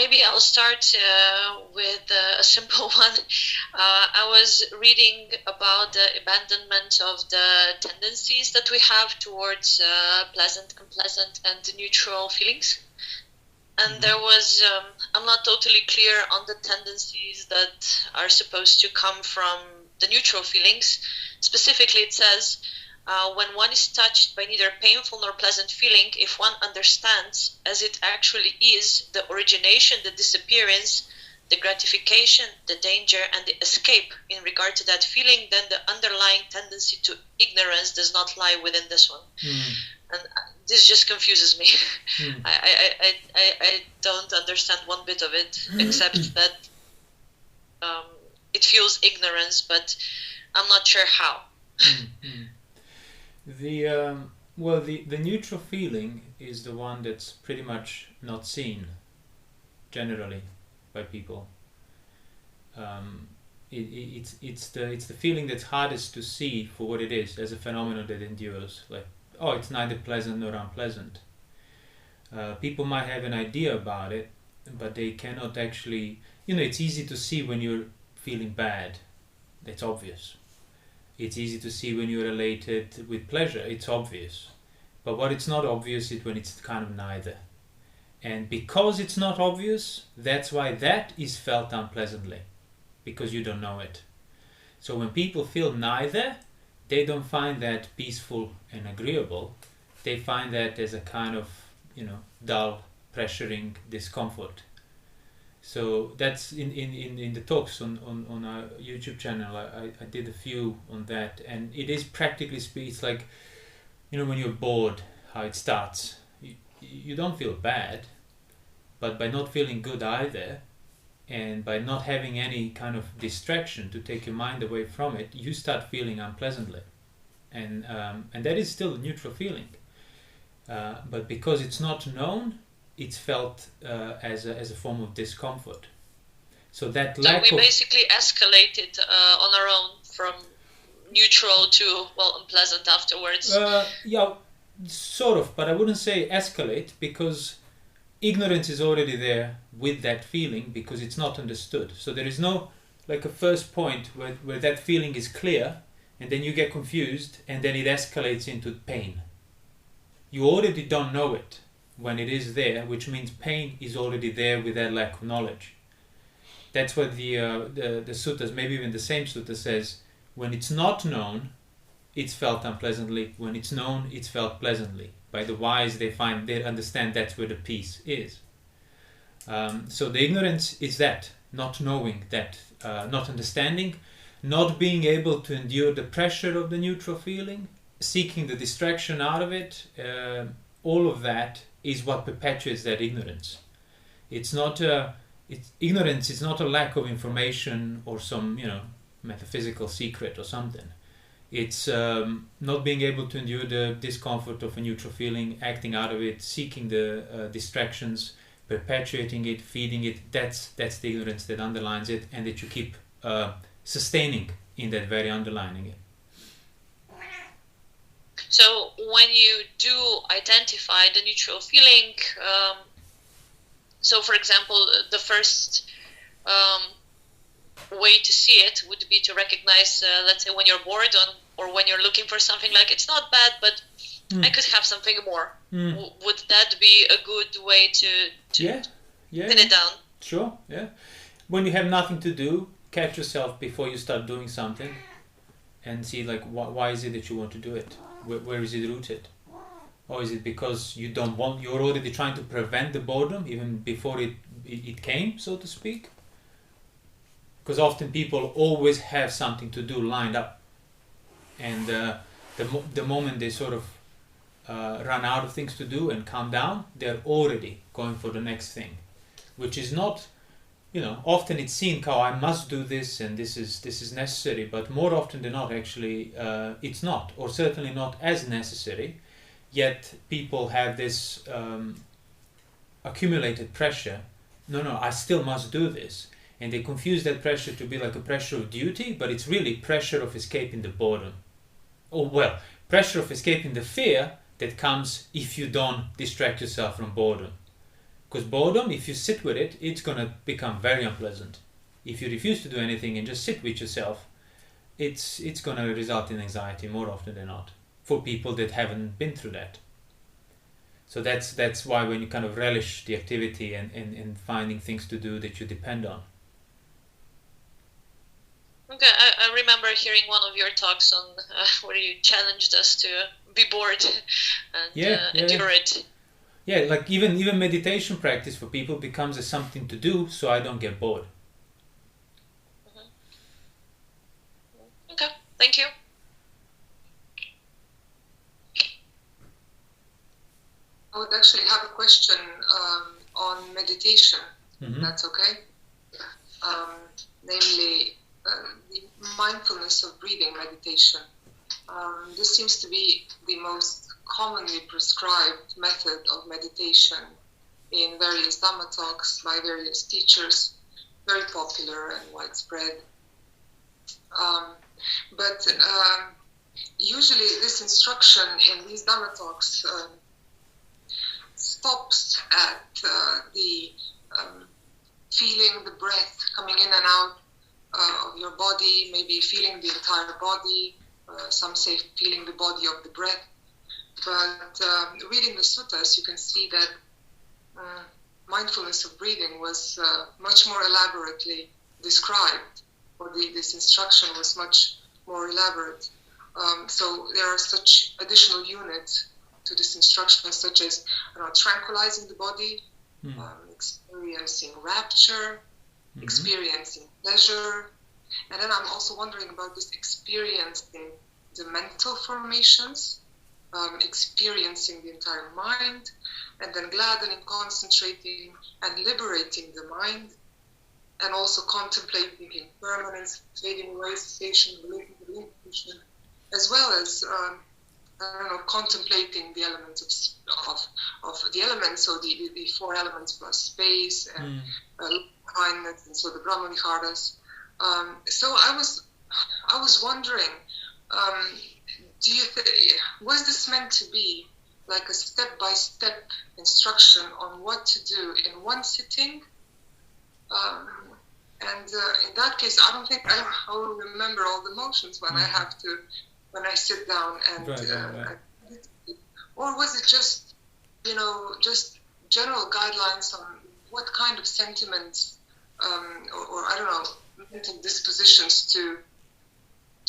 maybe I'll start with a simple one. I was reading about the abandonment of the tendencies that we have towards pleasant, unpleasant, and neutral feelings. And there was, I'm not totally clear on the tendencies that are supposed to come from the neutral feelings. Specifically, it says, when one is touched by neither painful nor pleasant feeling, if one understands as it actually is the origination, the disappearance, the gratification, the danger, and the escape in regard to that feeling, then the underlying tendency to ignorance does not lie within this one. And this just confuses me. I don't understand one bit of it, except that it feels ignorance, but I'm not sure how. The neutral feeling is the one that's pretty much not seen generally by people. It's the feeling that's hardest to see for what it is, as a phenomenon that endures. Like, oh, it's neither pleasant nor unpleasant. People might have an idea about it, but they cannot actually. It's easy to see when you're feeling bad. That's obvious. It's easy to see when you're elated with pleasure. It's obvious. But what it's not obvious is when it's kind of neither. And because it's not obvious, that's why that is felt unpleasantly. Because you don't know it. So when people feel neither, they don't find that peaceful and agreeable. They find that as a kind of, dull, pressuring discomfort. So that's in the talks on our YouTube channel. I did a few on that, and it is practically it's like, when you're bored, how it starts. You don't feel bad, but by not feeling good either, and by not having any kind of distraction to take your mind away from it, you start feeling unpleasantly, and that is still a neutral feeling, but because it's not known, it's felt as a form of discomfort. So that lack we basically escalated on our own from neutral to unpleasant afterwards. Yeah, sort of, but I wouldn't say escalate, because ignorance is already there with that feeling, because it's not understood. So there is no like a first point where that feeling is clear, and then you get confused, and then it escalates into pain. You already don't know it when it is there, which means pain is already there with that lack of knowledge. That's what the suttas, maybe even the same sutta says, when it's not known, it's felt unpleasantly. When it's known, it's felt pleasantly. By the wise, they understand that's where the peace is. So the ignorance is that, not knowing that, not understanding, not being able to endure the pressure of the neutral feeling, seeking the distraction out of it, all of that is what perpetuates that ignorance. Ignorance is not a lack of information or some metaphysical secret or something. It's not being able to endure the discomfort of a neutral feeling, acting out of it, seeking the distractions, perpetuating it, feeding it. That's the ignorance that underlines it, and that you keep sustaining in that very underlining it. So when you do identify the neutral feeling, so for example, the first way to see it would be to recognize, let's say, when you're bored or when you're looking for something, like, it's not bad, but I could have something more. Would that be a good way to pin it down? Sure, yeah. When you have nothing to do, catch yourself before you start doing something and see, like, why is it that you want to do it? Where is it rooted? Or is it because you're already trying to prevent the boredom even before it came, so to speak? Because often people always have something to do lined up, and the moment they sort of run out of things to do and calm down, they're already going for the next thing, which is not, often it's seen, I must do this and this is necessary, but more often than not, actually, it's not, or certainly not as necessary. Yet people have this accumulated pressure. No, I still must do this. And they confuse that pressure to be like a pressure of duty, but it's really pressure of escaping the boredom. Pressure of escaping the fear that comes if you don't distract yourself from boredom. Because boredom, if you sit with it, it's going to become very unpleasant. If you refuse to do anything and just sit with yourself, it's going to result in anxiety more often than not for people that haven't been through that. So that's why when you kind of relish the activity and finding things to do that you depend on. Okay, I remember hearing one of your talks on where you challenged us to be bored and endure it. Yeah, like even meditation practice for people becomes a something to do, so I don't get bored. Okay, thank you. I would actually have a question on meditation. That's okay. Namely, the mindfulness of breathing meditation. This seems to be the most commonly prescribed method of meditation in various Dhamma talks by various teachers, very popular and widespread. But usually this instruction in these Dhamma talks stops at the feeling the breath coming in and out of your body, maybe feeling the entire body. Some say feeling the body of the breath. But reading the suttas, you can see that mindfulness of breathing was much more elaborately described, or this instruction was much more elaborate. So there are such additional units to this instruction, such as tranquilizing the body, experiencing rapture, experiencing pleasure. And then I'm also wondering about this experiencing the mental formations, experiencing the entire mind, and then gladdening, concentrating, and liberating the mind, and also contemplating impermanence, fading away, cessation, relinquishment, as well as contemplating the elements of the elements, so the four elements plus space and kindness, and so the Brahma-viharas. So I was wondering, was this meant to be like a step-by-step instruction on what to do in one sitting? And in that case, I don't think I will remember all the motions when when I sit down and right. Or was it just general guidelines on what kind of sentiments or I don't know, mental dispositions to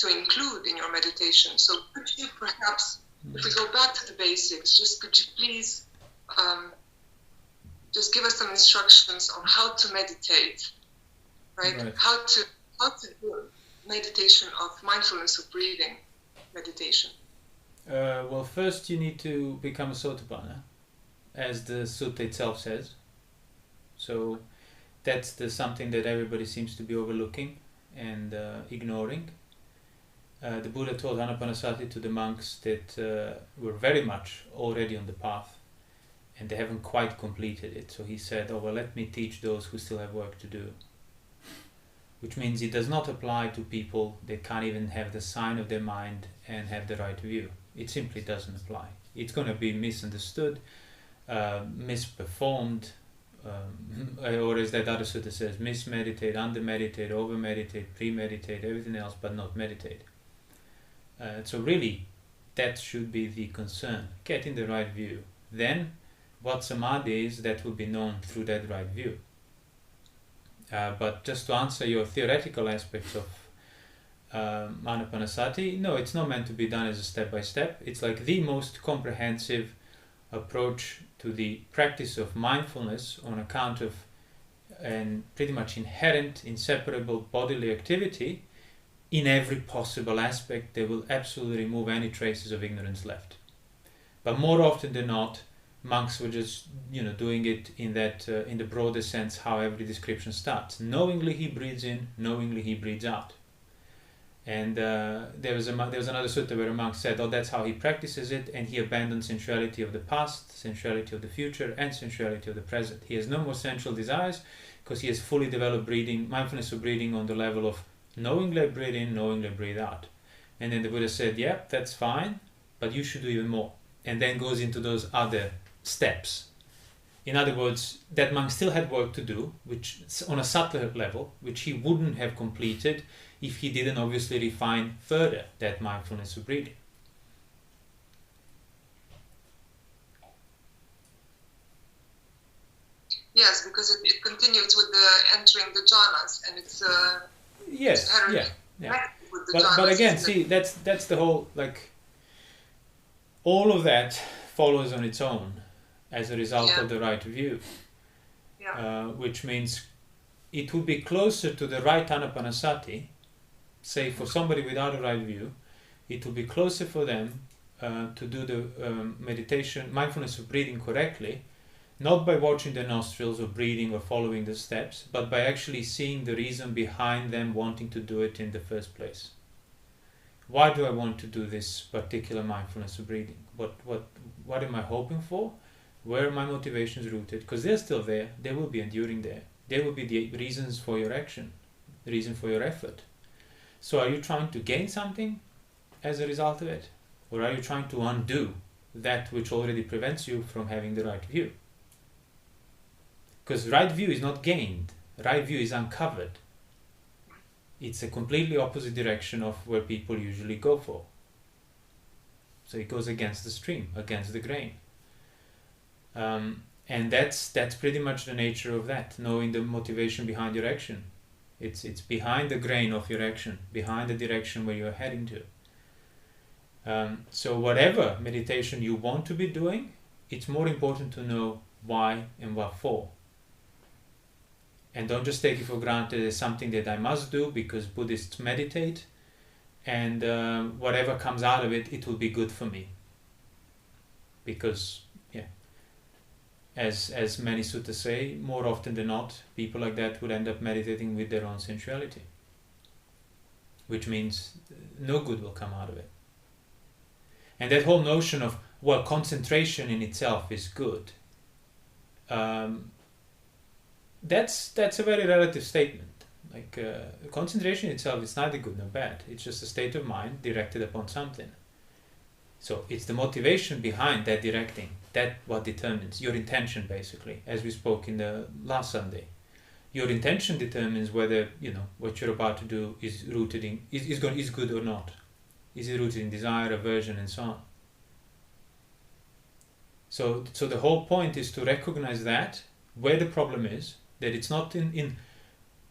include in your meditation? So could you perhaps, if we go back to the basics, could you please just give us some instructions on how to meditate, right? How to do meditation of mindfulness of breathing meditation. Well, first you need to become a sotapanna, as the sutta itself says. So that's something that everybody seems to be overlooking and ignoring. The Buddha told Anapanasati to the monks that were very much already on the path and they haven't quite completed it. So he said, let me teach those who still have work to do. Which means it does not apply to people that can't even have the sign of their mind and have the right view. It simply doesn't apply. It's going to be misunderstood, misperformed, or as that other sutta says, mismeditate, undermeditate, overmeditate, premeditate, everything else but not meditate. So really, that should be the concern, getting the right view. Then, what samadhi is, that will be known through that right view. But just to answer your theoretical aspects of Anapanasati, no, it's not meant to be done as a step-by-step. It's like the most comprehensive approach to the practice of mindfulness on account of an pretty much inherent, inseparable bodily activity in every possible aspect that will absolutely remove any traces of ignorance left. But more often than not, monks were just, doing it in that in the broader sense how every description starts. Knowingly he breathes in, knowingly he breathes out. And there was another sutta where a monk said, that's how he practices it, and he abandons sensuality of the past, sensuality of the future, and sensuality of the present. He has no more sensual desires because he has fully developed mindfulness of breathing on the level of knowingly breathe in, knowingly breathe out. And then the Buddha said, that's fine, but you should do even more. And then goes into those other steps. In other words, that monk still had work to do, which on a subtler level, which he wouldn't have completed if he didn't obviously refine further that mindfulness of breathing. Yes, because it continues with the entering the jhanas, and it's yes, inherently yeah. with the But jhanas, again, isn't see, it? that's the whole, like, all of that follows on its own as a result Yeah. of the right view, Yeah. which means it would be closer to the right anapanasati. Say for somebody without a right view, it would be closer for them to do the meditation, mindfulness of breathing correctly, not by watching the nostrils or breathing or following the steps, but by actually seeing the reason behind them wanting to do it in the first place. Why do I want to do this particular mindfulness of breathing? What am I hoping for? Where are my motivations rooted? Because they're still there. They will be enduring there. They will be the reasons for your action, the reason for your effort. So are you trying to gain something as a result of it? Or are you trying to undo that which already prevents you from having the right view? Because right view is not gained. Right view is uncovered. It's a completely opposite direction of where people usually go for. So it goes against the stream, against the grain. And that's pretty much the nature of that, knowing the motivation behind your action. It's behind the grain of your action, behind the direction where you're heading to. So whatever meditation you want to be doing, it's more important to know why and what for. And don't just take it for granted as something that I must do because Buddhists meditate, and whatever comes out of it, it will be good for me. Because, yeah, as many suttas say, more often than not, people like that would end up meditating with their own sensuality, which means no good will come out of it. And that whole notion of, well, concentration in itself is good, that's a very relative statement. Like concentration itself is neither good nor bad. It's just a state of mind directed upon something. So it's the motivation behind that directing that what determines your intention, basically, as we spoke in the last Sunday. Your intention determines whether what you're about to do is rooted in is good or not. Is it rooted in desire, aversion, and so on? So the whole point is to recognize that where the problem is, that it's not in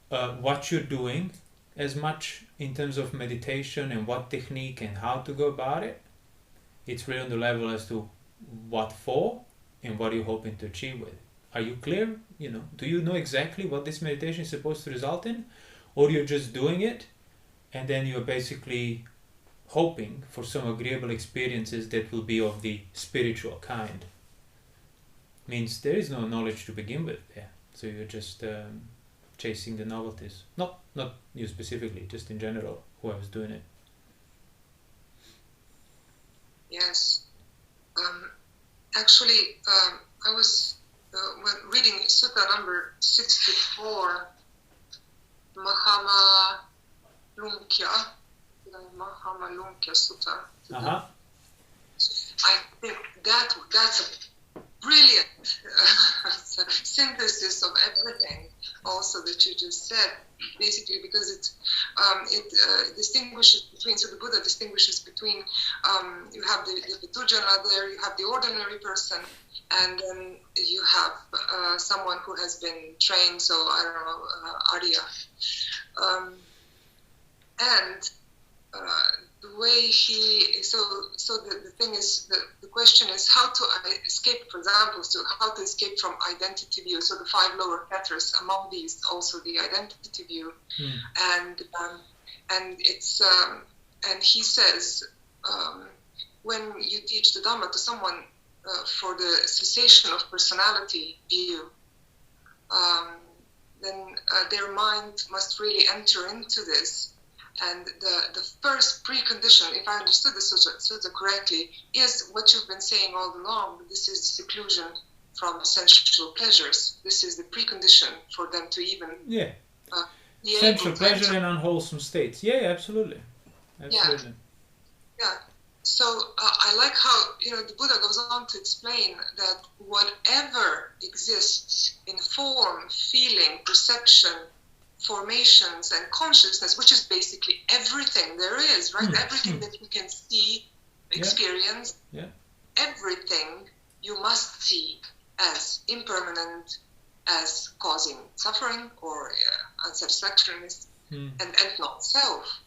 what you're doing as much in terms of meditation and what technique and how to go about it. It's really on the level as to what for and what you're hoping to achieve with. Are you clear? Do you know exactly what this meditation is supposed to result in? Or you're just doing it and then you're basically hoping for some agreeable experiences that will be of the spiritual kind. Means there is no knowledge to begin with there. So you're just chasing the novelties. Not you specifically, just in general, whoever's doing it. Yes. Actually, I was when reading Sutta number 64, Mahamalunkyā Sutta. Uh-huh. I think that's a brilliant synthesis of everything also that you just said, basically, because it distinguishes between, so the Buddha distinguishes between, you have the Vitujana there, you have the ordinary person, and then you have someone who has been trained, so I don't know, Arya. And the way the thing is, the question is how to escape, for example, so how to escape from identity view. So the 5 lower fetters, among these also the identity view, and it's and he says when you teach the Dhamma to someone for the cessation of personality view, then their mind must really enter into this. And the first precondition, if I understood the sutta correctly, is what you've been saying all along. This is seclusion from sensual pleasures. This is the precondition for them to even sensual pleasure and unwholesome states. Yeah, absolutely. Yeah. So I like how, the Buddha goes on to explain that whatever exists in form, feeling, perception, formations, and consciousness, which is basically everything there is, right? Everything that you can see, experience, everything you must see as impermanent, as causing suffering or unsatisfactoriness, and not self.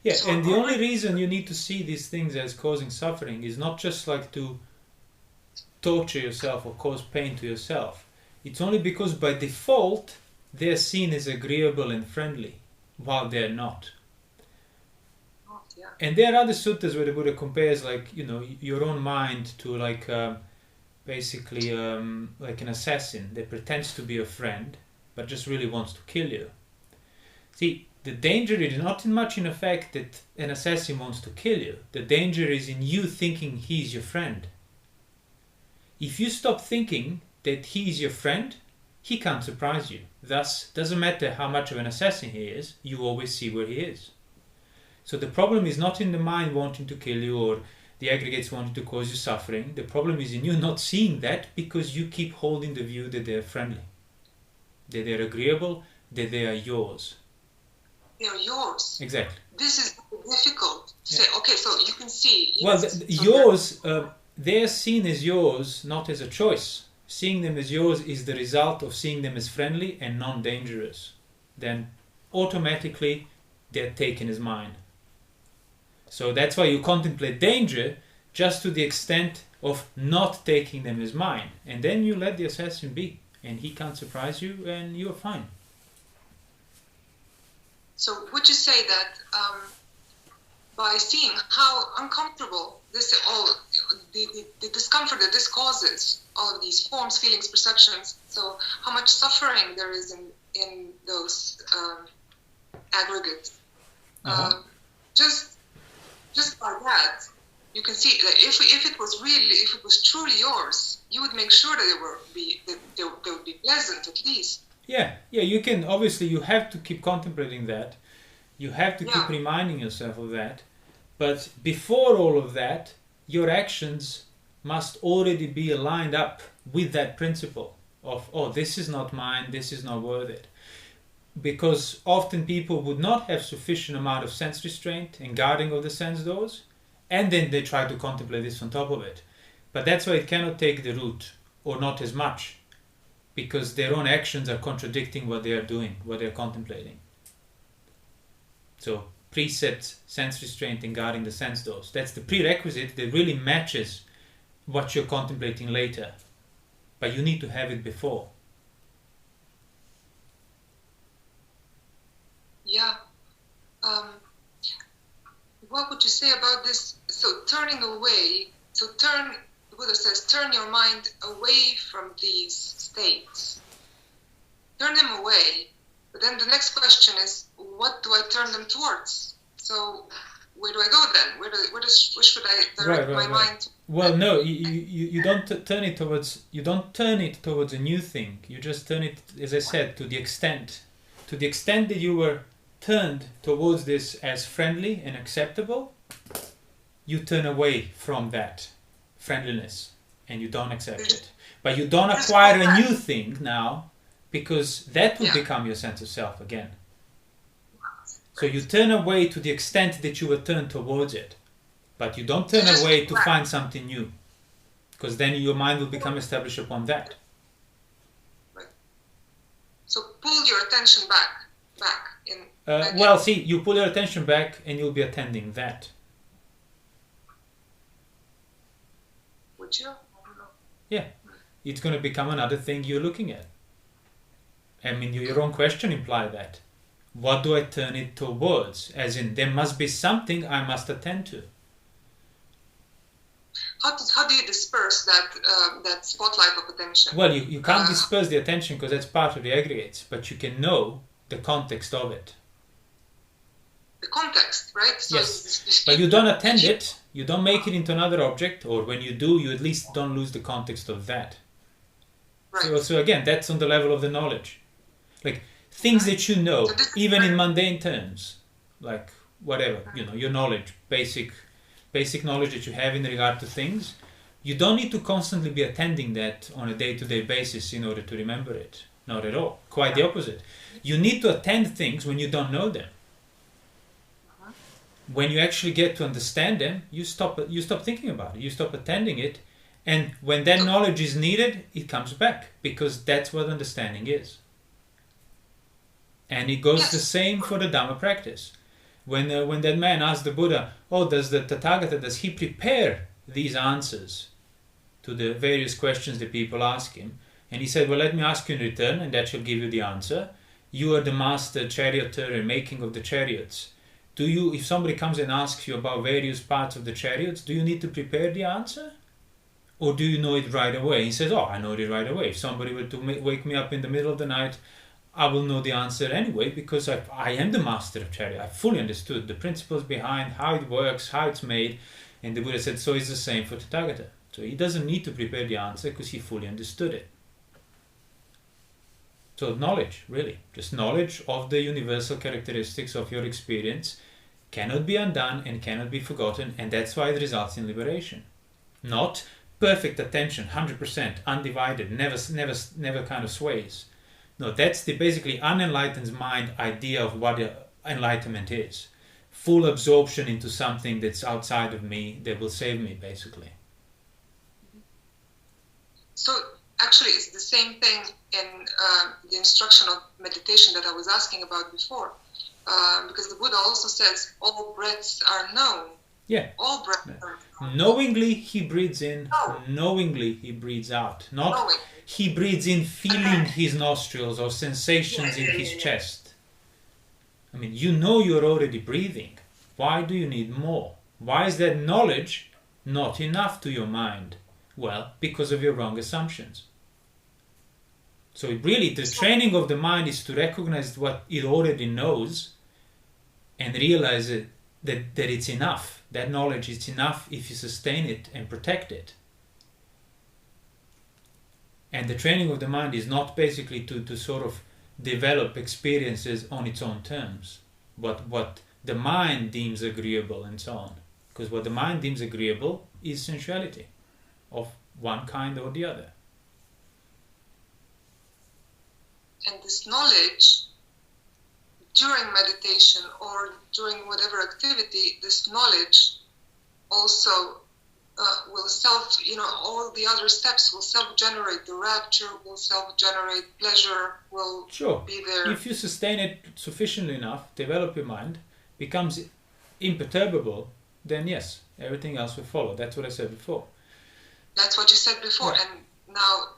Yeah, So and the only reason you need to see these things as causing suffering is not just like to torture yourself or cause pain to yourself. It's only because by default they're seen as agreeable and friendly, while they're not. And there are other suttas where the Buddha compares, like, your own mind to like basically like an assassin that pretends to be a friend but just really wants to kill you. See, the danger is not much in the fact that an assassin wants to kill you. The danger is in you thinking he's your friend. If you stop thinking that he's your friend, he can't surprise you. Thus, doesn't matter how much of an assassin he is, you always see where he is. So the problem is not in the mind wanting to kill you or the aggregates wanting to cause you suffering. The problem is in you not seeing that because you keep holding the view that they're friendly, that they're agreeable, that they are yours. They are yours. Exactly. This is difficult to say. Okay, so you can see. Well, yours, they're seen as yours, not as a choice. Seeing them as yours is the result of seeing them as friendly and non-dangerous. Then automatically they're taken as mine. So that's why you contemplate danger just to the extent of not taking them as mine. And then you let the assassin be. And he can't surprise you and you're fine. So would you say that by seeing how uncomfortable this all, the discomfort that this causes, all of these forms, feelings, perceptions, so how much suffering there is in those aggregates, just by that, you can see that if it was truly yours, you would make sure that they would be pleasant at least. Yeah, you can, obviously you have to keep contemplating that. You have to keep reminding yourself of that. But before all of that, your actions must already be aligned up with that principle of, this is not mine, this is not worth it. Because often people would not have sufficient amount of sense restraint and guarding of the sense doors, and then they try to contemplate this on top of it. But that's why it cannot take the root, or not as much, because their own actions are contradicting what they are doing, what they are contemplating. So precepts, sense restraint, and guarding the sense doors. That's the prerequisite that really matches what you're contemplating later. But you need to have it before. Yeah. What would you say about this? So turning away, the Buddha says, turn your mind away from these states. Turn them away. But then the next question is, what do I turn them towards? So where do I go then? Where should I direct my mind to? Well, no, you don't turn it towards. You don't turn it towards a new thing. You just turn it, as I said, to the extent that you were turned towards this as friendly and acceptable. You turn away from that friendliness and you don't accept it. But you don't acquire a new thing now, because that will become your sense of self again. So you turn away to the extent that you were turned towards it. But you don't turn away to find something new, because then your mind will become established upon that. Right. So pull your attention back. Well, see, you pull your attention back and you'll be attending that. Would you? I don't know. Yeah. It's going to become another thing you're looking at. I mean, your own question implied that. What do I turn it towards? As in, there must be something I must attend to. How do you disperse that spotlight of attention? Well, you can't disperse the attention because that's part of the aggregates, but you can know the context of it. The context, right? So yes, but you don't attend it, you don't make it into another object, or when you do, you at least don't lose the context of that. Right. So again, that's on the level of the knowledge. Like, things that you know, so even in mundane terms, like whatever, your knowledge, basic basic knowledge that you have in regard to things, you don't need to constantly be attending that on a day-to-day basis in order to remember it. Not at all. Quite the opposite. You need to attend things when you don't know them. When you actually get to understand them, you stop thinking about it. You stop attending it. And when that knowledge is needed, it comes back, because that's what understanding is. And it goes the same for the Dhamma practice. When that man asked the Buddha, does the Tathagata, does he prepare these answers to the various questions that people ask him? And he said, well, let me ask you in return, and that shall give you the answer. You are the master charioteer and making of the chariots. If somebody comes and asks you about various parts of the chariots, do you need to prepare the answer? Or do you know it right away? He says, I know it right away. If somebody were to wake me up in the middle of the night, I will know the answer anyway, because I am the master of chariot. I fully understood the principles behind how it works, how it's made. And the Buddha said, so it's the same for Tathagata. So he doesn't need to prepare the answer because he fully understood it. So knowledge, really, just knowledge of the universal characteristics of your experience cannot be undone and cannot be forgotten, and that's why it results in liberation. Not perfect attention, 100%, undivided, never kind of sways. No, that's the basically unenlightened mind idea of what enlightenment is. Full absorption into something that's outside of me that will save me, basically. So actually, it's the same thing in the instruction of meditation that I was asking about before. Because the Buddha also says all breaths are known. Yeah. All breaths are known. Knowingly he breathes in, knowingly he breathes out. Not he breathes in feeling his nostrils or sensations in his chest. I mean, you know you're already breathing. Why do you need more? Why is that knowledge not enough to your mind? Well, because of your wrong assumptions. So really, the training of the mind is to recognize what it already knows and realize that it's enough. That knowledge is enough if you sustain it and protect it. And the training of the mind is not basically to sort of develop experiences on its own terms, but what the mind deems agreeable and so on. Because what the mind deems agreeable is sensuality of one kind or the other. And this knowledge, during meditation or during whatever activity, this knowledge also will all the other steps will self-generate. The rapture will self-generate, pleasure will be there. If you sustain it sufficiently enough, develop your mind, becomes imperturbable, then yes, everything else will follow. That's what I said before. That's what you said before. Yeah. And now,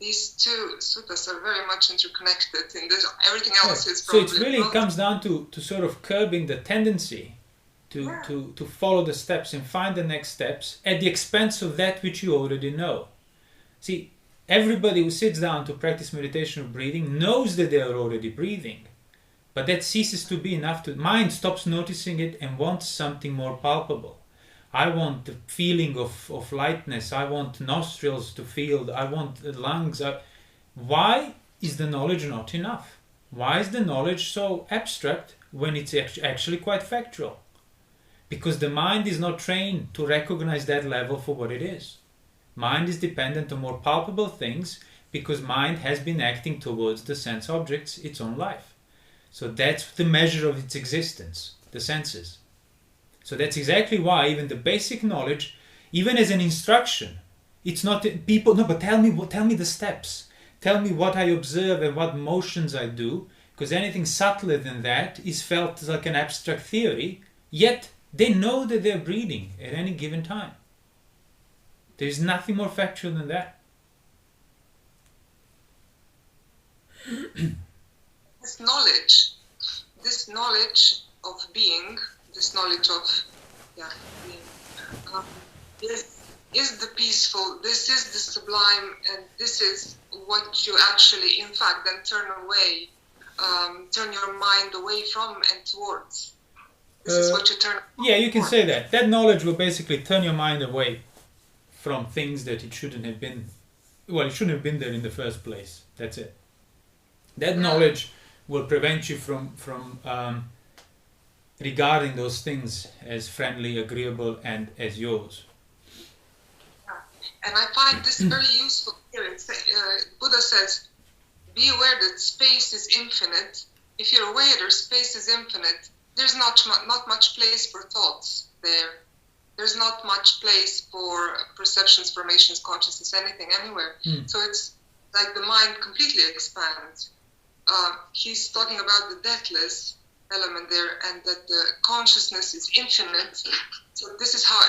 these two suttas are very much interconnected in this. Everything else is probably... So it really comes down to sort of curbing the tendency to follow the steps and find the next steps at the expense of that which you already know. See, everybody who sits down to practice meditation or breathing knows that they are already breathing. But that ceases to be enough. Mind stops noticing it and wants something more palpable. I want the feeling of lightness. I want nostrils to feel. I want the lungs. Why is the knowledge not enough? Why is the knowledge so abstract when it's actually quite factual? Because the mind is not trained to recognize that level for what it is. Mind is dependent on more palpable things because mind has been acting towards the sense objects its own life. So that's the measure of its existence, the senses. So that's exactly why even the basic knowledge, even as an instruction, it's not people, no, but tell me the steps. Tell me what I observe and what motions I do, because anything subtler than that is felt like an abstract theory, yet they know that they're breathing at any given time. There's nothing more factual than that. This knowledge of being, this knowledge of being, is the peaceful, this is the sublime, and this is what you actually, in fact, then turn your mind away from and towards. This is what you turn. Yeah, you can say that. That knowledge will basically turn your mind away from things that it shouldn't have been. Well, it shouldn't have been there in the first place. That's it. That knowledge will prevent you from regarding those things as friendly, agreeable, and as yours. And I find this very useful here. Buddha says, be aware that space is infinite. If you're aware that space is infinite, there's not much place for thoughts there. There's not much place for perceptions, formations, consciousness, anything, anywhere. So it's like the mind completely expands. He's talking about the deathless element there, and that the consciousness is infinite. So this is how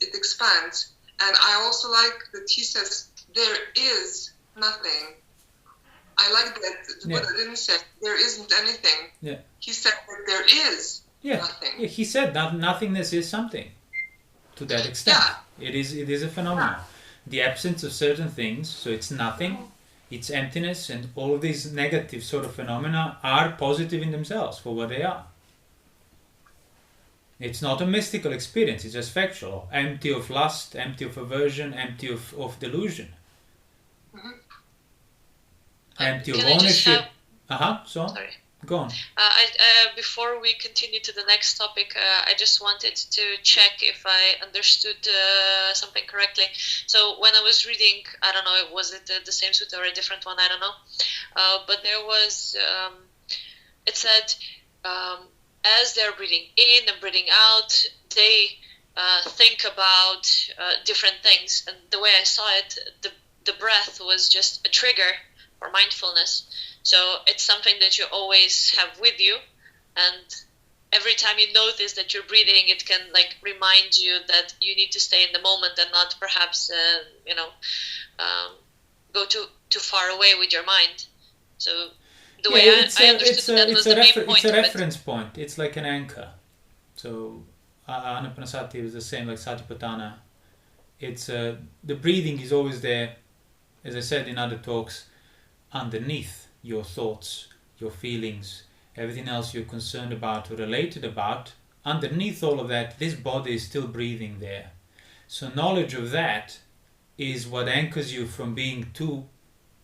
it expands. And I also like that he says, there is nothing. I like that the Buddha didn't say, there isn't anything. Yeah. He said that there is nothing. Yeah, he said that nothingness is something. To that extent. It is a phenomenon. The absence of certain things, so it's nothing, it's emptiness, and all of these negative sort of phenomena are positive in themselves for what they are. It's not a mystical experience, it's just factual, empty of lust, empty of aversion, empty of delusion. Empty of ownership. Sorry. Go on. Before we continue to the next topic, I just wanted to check if I understood something correctly. So when I was reading, I don't know, was it the same sutta or a different one? I don't know. But there was, it said, as they're breathing in and breathing out, they think about different things. And the way I saw it, the breath was just a trigger for mindfulness. So it's something that you always have with you, and every time you notice that you're breathing, it can like remind you that you need to stay in the moment and not perhaps go too far away with your mind. So the way I understood that was the main point. It's a reference point. It's like an anchor. So Anapanasati is the same like Satipatthana. It's the breathing is always there, as I said in other talks, underneath your thoughts, your feelings, everything else you're concerned about or related about. Underneath all of that, this body is still breathing there. So knowledge of that is what anchors you from being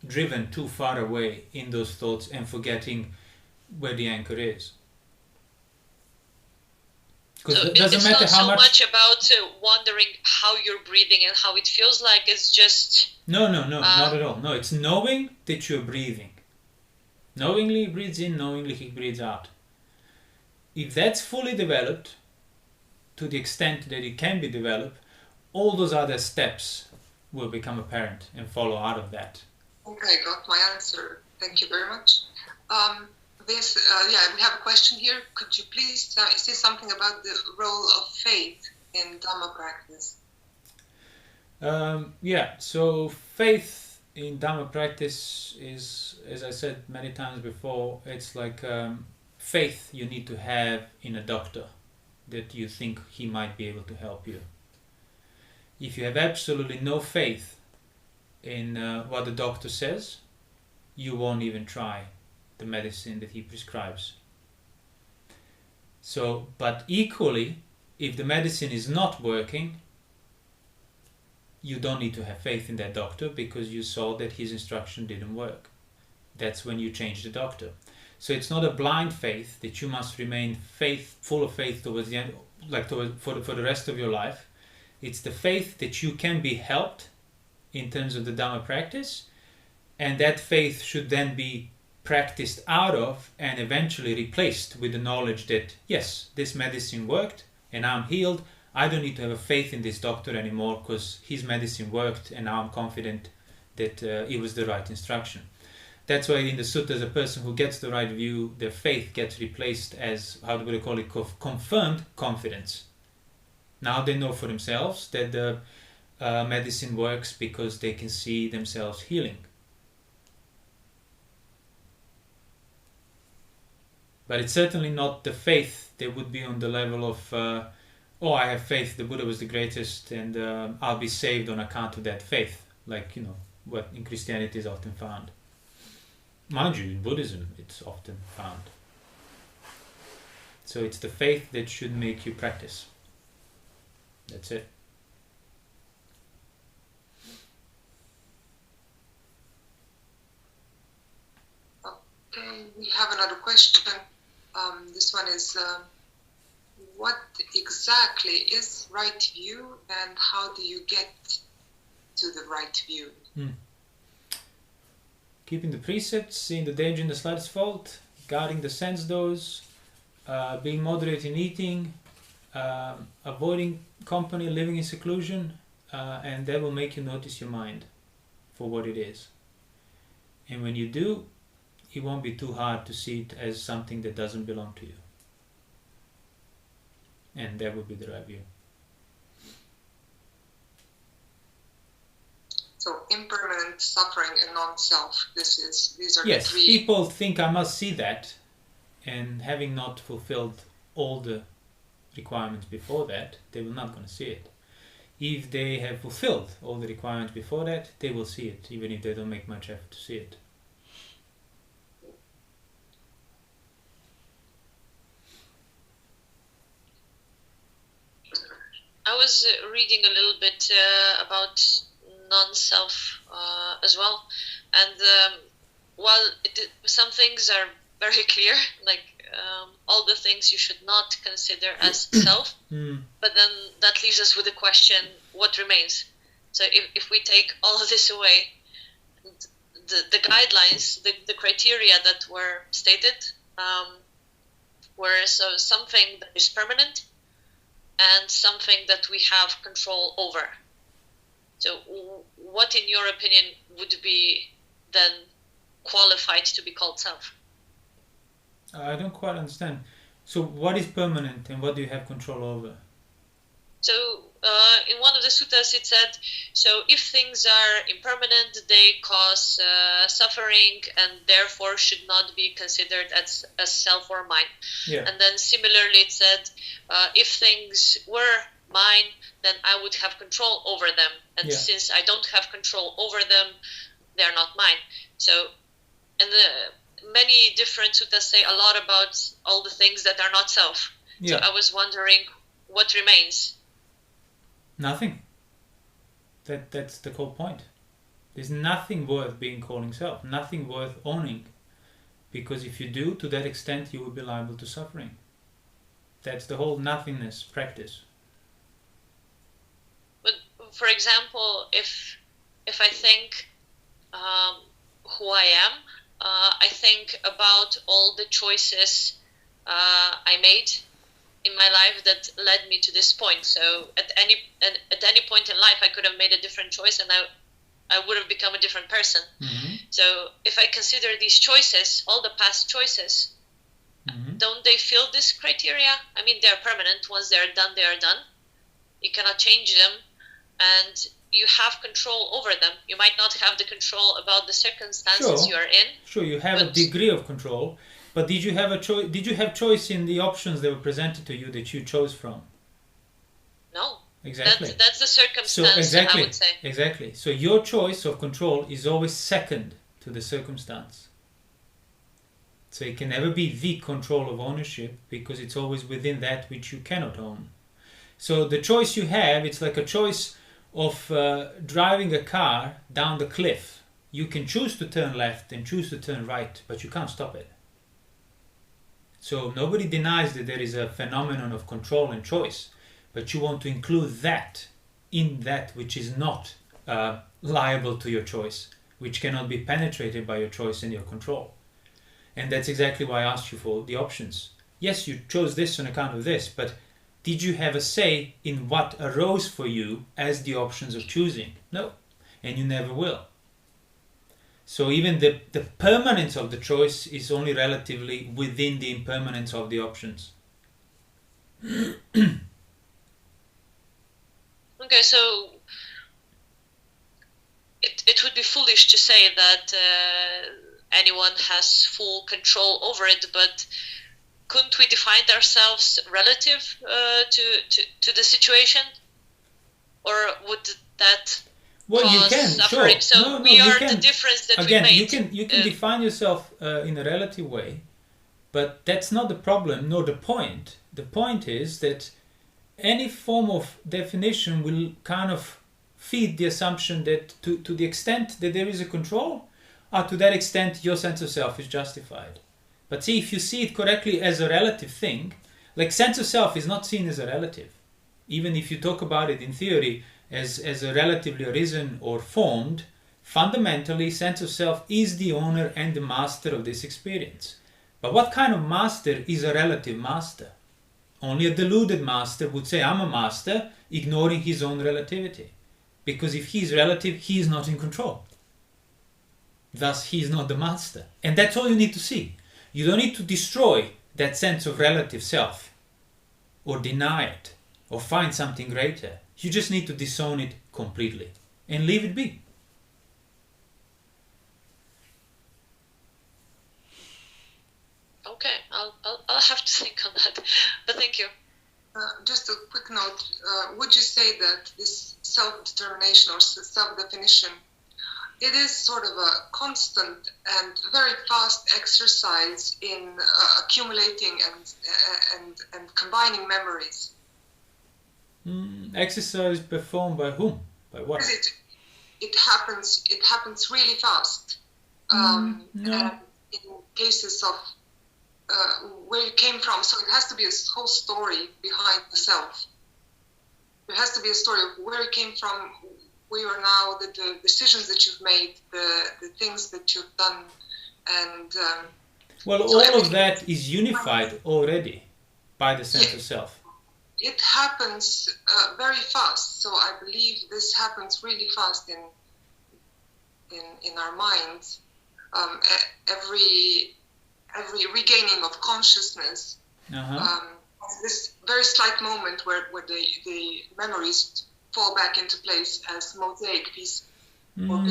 driven too far away in those thoughts and forgetting where the anchor is. So it doesn't matter how much about wondering how you're breathing and how it feels like. It's just no, not at all. No, it's knowing that you're breathing. Knowingly he breathes in, knowingly he breathes out. If that's fully developed, to the extent that it can be developed, all those other steps will become apparent and follow out of that. Okay, got my answer. Thank you very much. We have a question here. Could you please say something about the role of faith in Dhamma practice? So faith in Dhamma practice is, as I said many times before, it's like faith you need to have in a doctor that you think he might be able to help you. If you have absolutely no faith in what the doctor says, you won't even try the medicine that he prescribes. So, but equally, if the medicine is not working, you don't need to have faith in that doctor because you saw that his instruction didn't work. That's when you change the doctor. So it's not a blind faith that you must remain full of faith towards the end, for the rest of your life. It's the faith that you can be helped in terms of the Dhamma practice, and that faith should then be practiced out of and eventually replaced with the knowledge that yes, this medicine worked and I'm healed. I don't need to have a faith in this doctor anymore because his medicine worked and now I'm confident that it was the right instruction. That's why in the suttas, a person who gets the right view, their faith gets replaced as, how do we call it, confirmed confidence. Now they know for themselves that the medicine works because they can see themselves healing. But it's certainly not the faith that would be on the level of I have faith, the Buddha was the greatest and I'll be saved on account of that faith, like, what in Christianity is often found. Mind you, in Buddhism it's often found. So it's the faith that should make you practice. That's it. Okay, we have another question. This one is what exactly is right view, and how do you get to the right view? Keeping the precepts, seeing the danger in the slightest fault, guarding the sense doors, being moderate in eating, avoiding company, living in seclusion, and that will make you notice your mind for what it is. And when you do, it won't be too hard to see it as something that doesn't belong to you. And that would be the right view. So impermanent, suffering, and non-self. These are Yes, the three. people think I must see that, and having not fulfilled all the requirements before that, they will not going to see it. If they have fulfilled all the requirements before that, they will see it, even if they don't make much effort to see it. I was reading a little bit about non-self as well, and while some things are very clear, like all the things you should not consider as self, but then that leaves us with the question, what remains? So if we take all of this away, the guidelines, the criteria that were stated were so something that is permanent and something that we have control over. So what, in your opinion, would be then qualified to be called self? I don't quite understand. So what is permanent and what do you have control over? So in one of the suttas it said, so if things are impermanent, they cause suffering and therefore should not be considered as self or mine. Yeah. And then similarly it said, if things were mine, then I would have control over them. And since I don't have control over them, they're not mine. So, and many different suttas say a lot about all the things that are not self. Yeah. So I was wondering what remains. Nothing. That's the whole point. There's nothing worth being calling self, nothing worth owning. Because if you do, to that extent, you will be liable to suffering. That's the whole nothingness practice. But for example, if I think who I am, I think about all the choices I made in my life that led me to this point. So at any point in life, I could have made a different choice, and I would have become a different person. Mm-hmm. So if I consider these choices, all the past choices, don't they fill this criteria? I mean, they're permanent. Once they're done, they are done. You cannot change them, and you have control over them. You might not have the control about the circumstances you are in. Sure, you have a degree of control, but did you have a choice? Did you have choice in the options that were presented to you that you chose from? No. Exactly. That's the circumstance, I would say. Exactly. So your choice of control is always second to the circumstance. So it can never be the control of ownership, because it's always within that which you cannot own. So the choice you have, it's like a choice of driving a car down the cliff. You can choose to turn left and choose to turn right, but you can't stop it. So nobody denies that there is a phenomenon of control and choice, but you want to include that in that which is not liable to your choice, which cannot be penetrated by your choice and your control. And that's exactly why I asked you for the options. Yes, you chose this on account of this, but did you have a say in what arose for you as the options of choosing? No, and you never will. So even the permanence of the choice is only relatively within the impermanence of the options. Okay, so it would be foolish to say that anyone has full control over it, but couldn't we define ourselves relative to the situation? Or would that you can, suffering? sure. So we are the difference that again, we made. you can define yourself in a relative way, but that's not the problem, nor the point. The point is that any form of definition will kind of feed the assumption that to the extent that there is a control, to that extent your sense of self is justified. But see, if you see it correctly as a relative thing, Like sense of self is not seen as a relative. Even if you talk about it in theory as a relatively arisen or formed, fundamentally sense of self is the owner and the master of this experience. But what kind of master is a relative master? Only a deluded master would say, I'm a master, ignoring his own relativity. Because if he is relative, he is not in control. Thus, he is not the master. And that's all you need to see. You don't need to destroy that sense of relative self, or deny it, or find something greater. You just need to disown it completely and leave it be. Okay, I'll have to think on that. But thank you. Just a quick note. Would you say that this self-determination or self-definition, it is sort of a constant and very fast exercise in accumulating and combining memories? Exercise performed by whom? By what? It happens really fast. No. And in cases of where you came from, so it has to be a whole story behind the self. There has to be a story of where you came from, where you are now, the decisions that you've made, the things that you've done, and well, so all of that is unified already by the sense of self. It happens very fast. So I believe this happens really fast in our minds. Every regaining of consciousness, this very slight moment where the memories fall back into place as mosaic piece. No,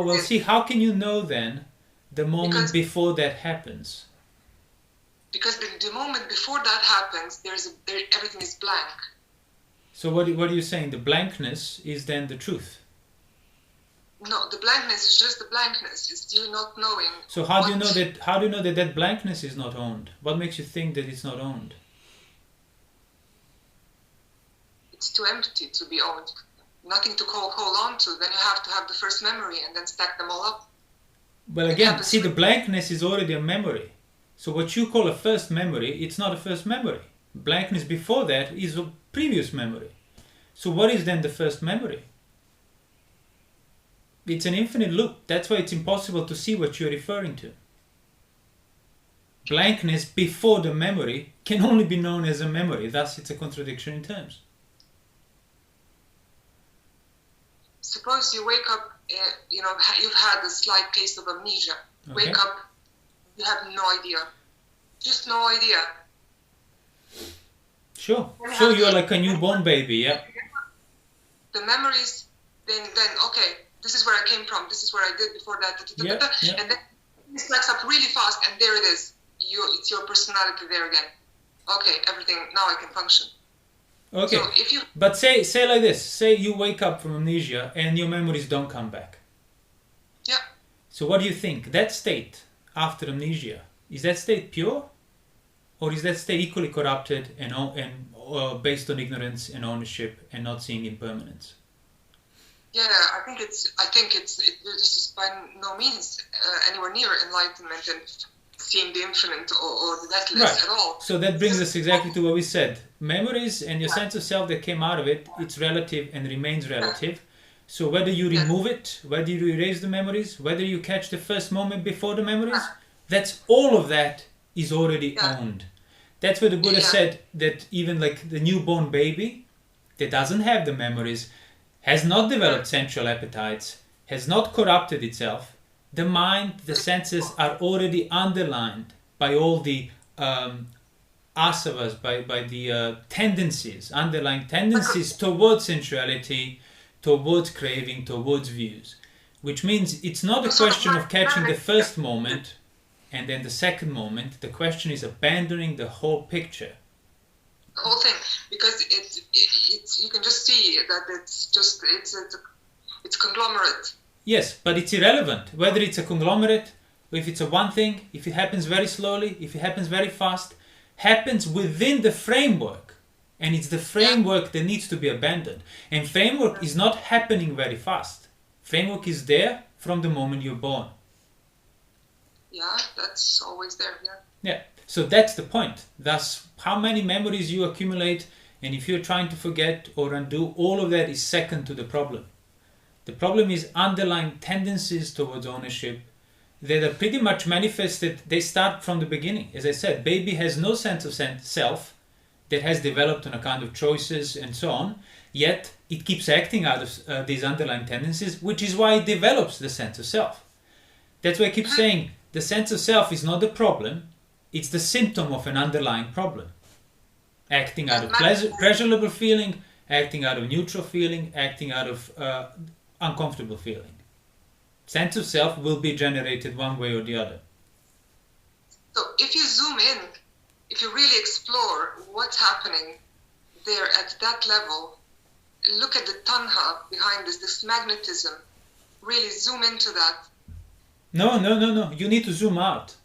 well, see, how can you know then the moment before that happens? Because the moment before that happens, everything is blank. So what are you saying? The blankness is then the truth? No, the blankness is just the blankness. It's you not knowing. So how do you know that? How do you know that blankness is not owned? What makes you think that it's not owned? It's too empty to be owned. Nothing to hold on to. Then you have to have the first memory and then stack them all up. Well, again, see, the blankness is already a memory. So what you call a first memory, it's not a first memory. Blankness before that is a previous memory. So what is then the first memory? It's an infinite loop. That's why it's impossible to see what you're referring to. Blankness before the memory can only be known as a memory. Thus, it's a contradiction in terms. Suppose you wake up, you've had a slight case of amnesia. Okay. Wake up, you have no idea. Just no idea. Sure, you're like a newborn baby, yeah. The memories, then okay, this is where I came from, this is what I did before that, and then it stacks up really fast, and there it is. It's your personality there again. Okay, everything, now I can function. Okay, so but say like this, say you wake up from amnesia and your memories don't come back. Yeah. So what do you think? That state after amnesia, is that state pure? Or is that state equally corrupted and based on ignorance and ownership and not seeing impermanence? Yeah, I think this is by no means anywhere near enlightenment and seeing the infinite or the deathless at all. So that brings us exactly to what we said. Memories and your sense of self that came out of it, it's relative and remains relative. So whether you remove it, whether you erase the memories, whether you catch the first moment before the memories, that's all of that is already owned. That's where the Buddha said that even like the newborn baby that doesn't have the memories, has not developed sensual appetites, has not corrupted itself, the mind, the senses are already underlined by all the asavas, by the tendencies, underlying tendencies towards sensuality, towards craving, towards views. Which means it's not a question of catching the first moment and then the second moment. The question is abandoning the whole picture. The whole thing, because it's you can just see that it's conglomerate. Yes, but it's irrelevant whether it's a conglomerate, or if it's a one thing, if it happens very slowly, if it happens very fast, happens within the framework. And it's the framework that needs to be abandoned. And framework is not happening very fast. Framework is there from the moment you're born. Yeah, that's always there. Yeah. Yeah. So that's the point. Thus, how many memories you accumulate, and if you're trying to forget or undo, all of that is second to the problem. The problem is underlying tendencies towards ownership that are pretty much manifested. They start from the beginning. As I said, baby has no sense of self that has developed on account of choices and so on, yet it keeps acting out of these underlying tendencies, which is why it develops the sense of self. That's why I keep saying the sense of self is not the problem, it's the symptom of an underlying problem. Acting out of pleasurable feeling, acting out of neutral feeling, acting out of uncomfortable feeling. Sense of self will be generated one way or the other. So if you zoom in, if you really explore what's happening there at that level, look at the tanha behind this magnetism, really zoom into that. No. You need to zoom out.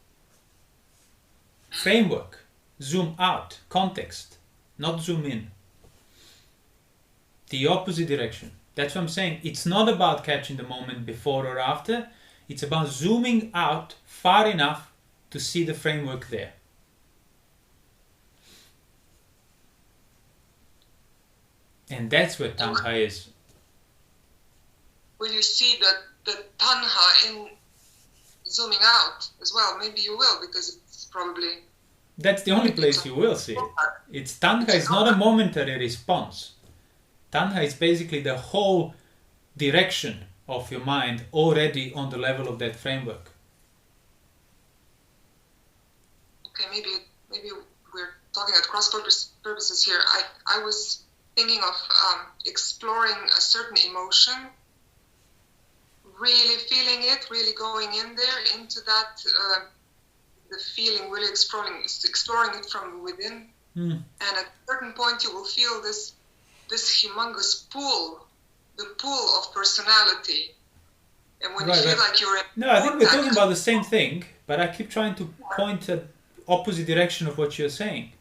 Framework. Zoom out. Context. Not zoom in. The opposite direction. That's what I'm saying. It's not about catching the moment before or after. It's about zooming out far enough to see the framework there. And that's where tanha is. Will you see the tanha in zooming out as well? Maybe you will, because it's probably... That's the only place you will see it. It's tanha is not a momentary response. Tanha is basically the whole direction of your mind already on the level of that framework. Okay, maybe we're talking at cross purposes here. I was thinking of exploring a certain emotion, really feeling it, really going in there into that, the feeling, really exploring it from within. And at a certain point you will feel this humongous pool, the pool of personality. And when you feel like you're in I think we're talking about the same thing, but I keep trying to point at opposite direction of what you're saying.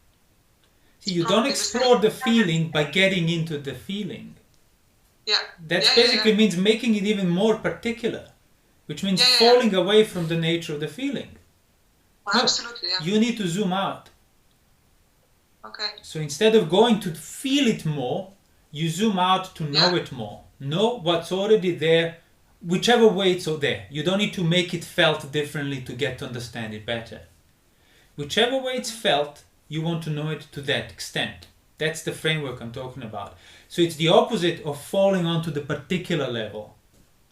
See, you don't explore the feeling by getting into the feeling. Yeah. That basically means making it even more particular, which means falling away from the nature of the feeling. Well, absolutely, yeah. You need to zoom out. Okay. So instead of going to feel it more, you zoom out to know it more. Know what's already there, whichever way it's there. You don't need to make it felt differently to get to understand it better. Whichever way it's felt, you want to know it to that extent. That's the framework I'm talking about. So it's the opposite of falling onto the particular level.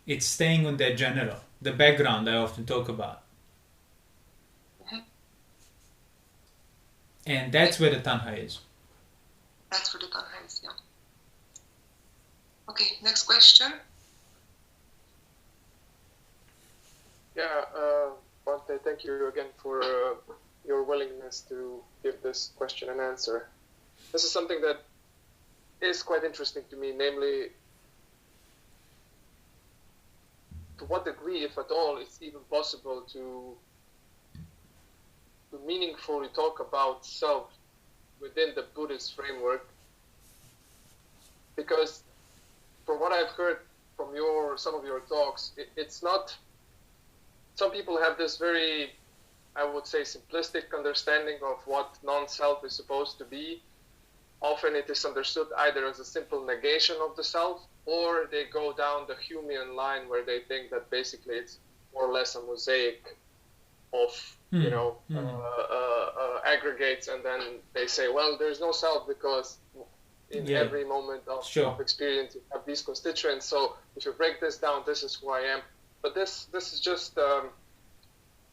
It's staying on that general, the background I often talk about. And that's where the tanha is. That's where the tanha is, yeah. Okay, next question. Yeah, Bhante, thank you again for your willingness to give this question and answer. This is something that is quite interesting to me, namely, to what degree, if at all, it's even possible to meaningfully talk about self within the Buddhist framework. Because from what I've heard from some of your talks, it's not... Some people have this very, I would say, simplistic understanding of what non-self is supposed to be. Often it is understood either as a simple negation of the self, or they go down the Humean line where they think that basically it's more or less a mosaic of, aggregates, and then they say, well, there's no self because in every moment of experience you have these constituents, so if you break this down, this is who I am. But this is just, I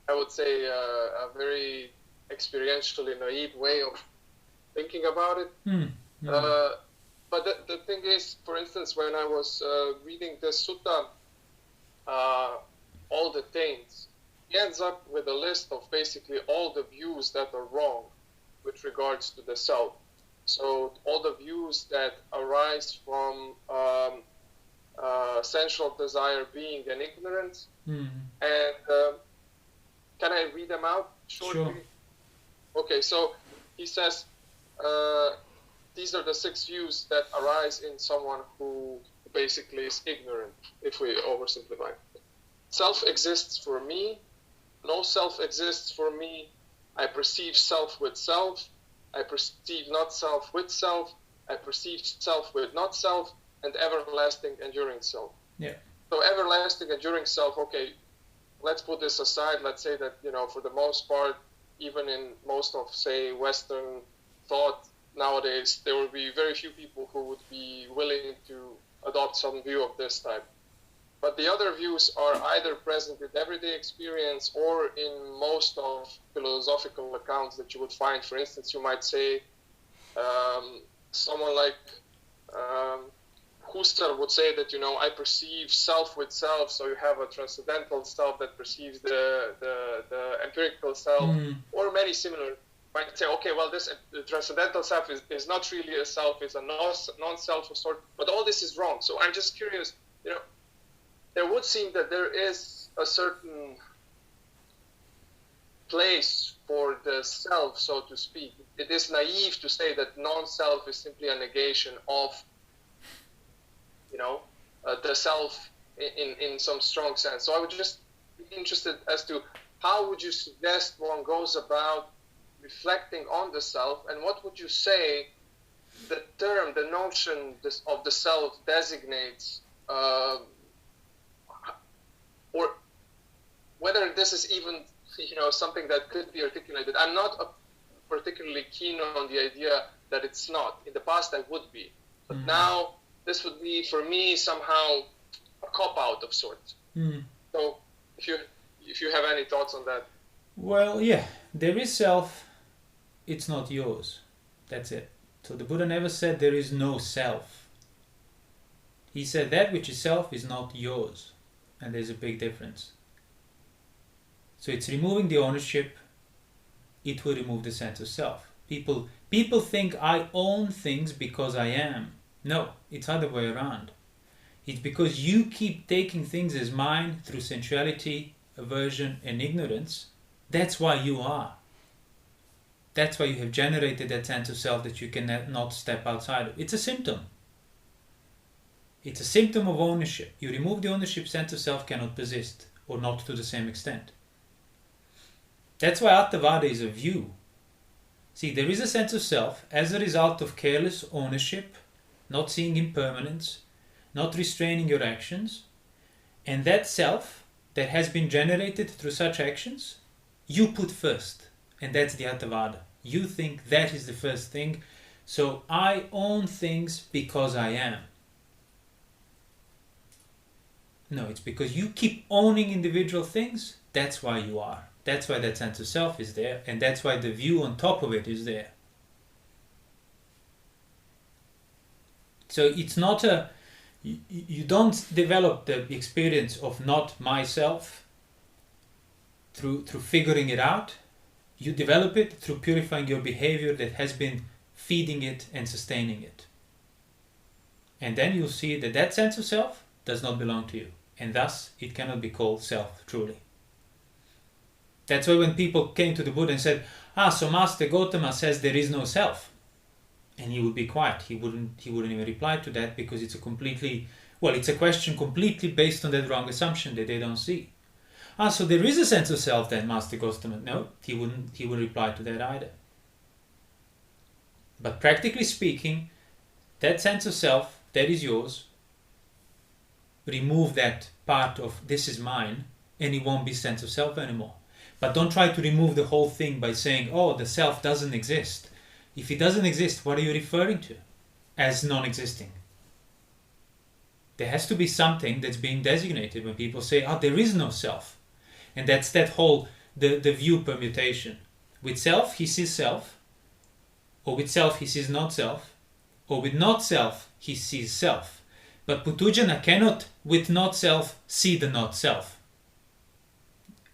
would say, a very experientially naive way of thinking about it. But the thing is, for instance, when I was reading this sutta, All the Taints, he ends up with a list of basically all the views that are wrong with regards to the self. So all the views that arise from sensual desire, being, and ignorance. And can I read them out shortly? Sure. Okay, so he says, these are the 6 views that arise in someone who basically is ignorant, if we oversimplify. Self exists for me, no self exists for me. I perceive self with self. I perceive not self with self. I perceive self with not self, and everlasting, enduring self. Yeah. So everlasting, enduring self, okay, let's put this aside. Let's say that, for the most part, even in most of, say, Western thought nowadays, there will be very few people who would be willing to adopt some view of this type. But the other views are either present in everyday experience or in most of philosophical accounts that you would find. For instance, you might say someone like Husserl would say that, I perceive self with self, so you have a transcendental self that perceives the empirical self, or many similar. Might say, okay, well, this transcendental self is not really a self, it's a non-self of sort, but all this is wrong. So I'm just curious, there would seem that there is a certain place for the self, so to speak. It is naive to say that non-self is simply a negation of, the self in some strong sense. So I would just be interested as to how would you suggest one goes about reflecting on the self, and what would you say the term, the notion of the self designates, or whether this is even, something that could be articulated. I'm not particularly keen on the idea that it's not. In the past, I would be. But now, this would be, for me, somehow a cop-out of sorts. So, if you have any thoughts on that. Well, yeah, there is self, it's not yours. That's it. So the Buddha never said there is no self. He said that which is self is not yours. And there's a big difference. So it's removing the ownership, it will remove the sense of self. People think I own things because I am. No, it's the other way around. It's because you keep taking things as mine through sensuality, aversion and ignorance. That's why you are. That's why you have generated that sense of self that you cannot step outside of. It's a symptom. It's a symptom of ownership. You remove the ownership, sense of self cannot persist, or not to the same extent. That's why Attavada is a view. See, there is a sense of self as a result of careless ownership, not seeing impermanence, not restraining your actions, and that self that has been generated through such actions, you put first, and that's the Attavada. You think that is the first thing, so I own things because I am. No, it's because you keep owning individual things, that's why you are. That's why that sense of self is there, and that's why the view on top of it is there. So it's not you don't develop the experience of not myself through figuring it out. You develop it through purifying your behavior that has been feeding it and sustaining it. And then you'll see that that sense of self does not belong to you. And thus, it cannot be called self, truly. That's why when people came to the Buddha and said, so Master Gautama says there is no self. And he would be quiet. He wouldn't even reply to that because it's a question completely based on that wrong assumption that they don't see. So there is a sense of self then, Master Gautama. No, he wouldn't reply to that either. But practically speaking, that sense of self, that is yours, remove that part of this is mine, and it won't be sense of self anymore. But don't try to remove the whole thing by saying, the self doesn't exist. If it doesn't exist, what are you referring to as non-existing? There has to be something that's being designated when people say, there is no self. And that's that whole, the view permutation. With self, he sees self. Or with self, he sees not self. Or with not self, he sees self. But Putujana cannot, with not self, see the not self.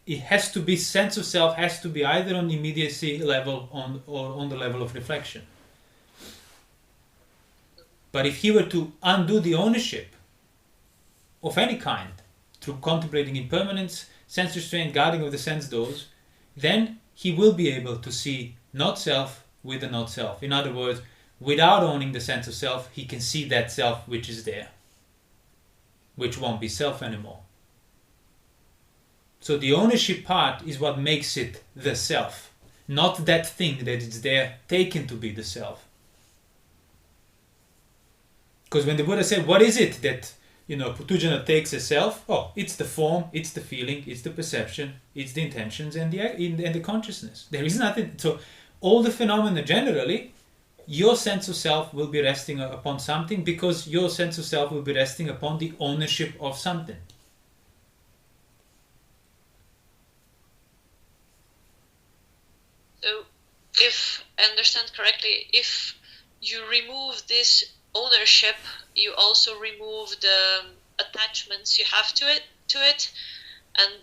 It has to be, sense of self has to be either on the immediacy level or on the level of reflection. But if he were to undo the ownership of any kind, through contemplating impermanence, sense restraint, guarding of the sense doors, then he will be able to see not self with the not self. In other words, without owning the sense of self, he can see that self which is there, which won't be self anymore. So the ownership part is what makes it the self, not that thing that is there taken to be the self. Because when the Buddha said, what is it that, Putujana takes as self? Oh, it's the form, it's the feeling, it's the perception, it's the intentions and the consciousness. There is nothing. So all the phenomena generally, your sense of self will be resting upon something, because your sense of self will be resting upon the ownership of something. So, if I understand correctly, if you remove this ownership, you also remove the attachments you have to it, and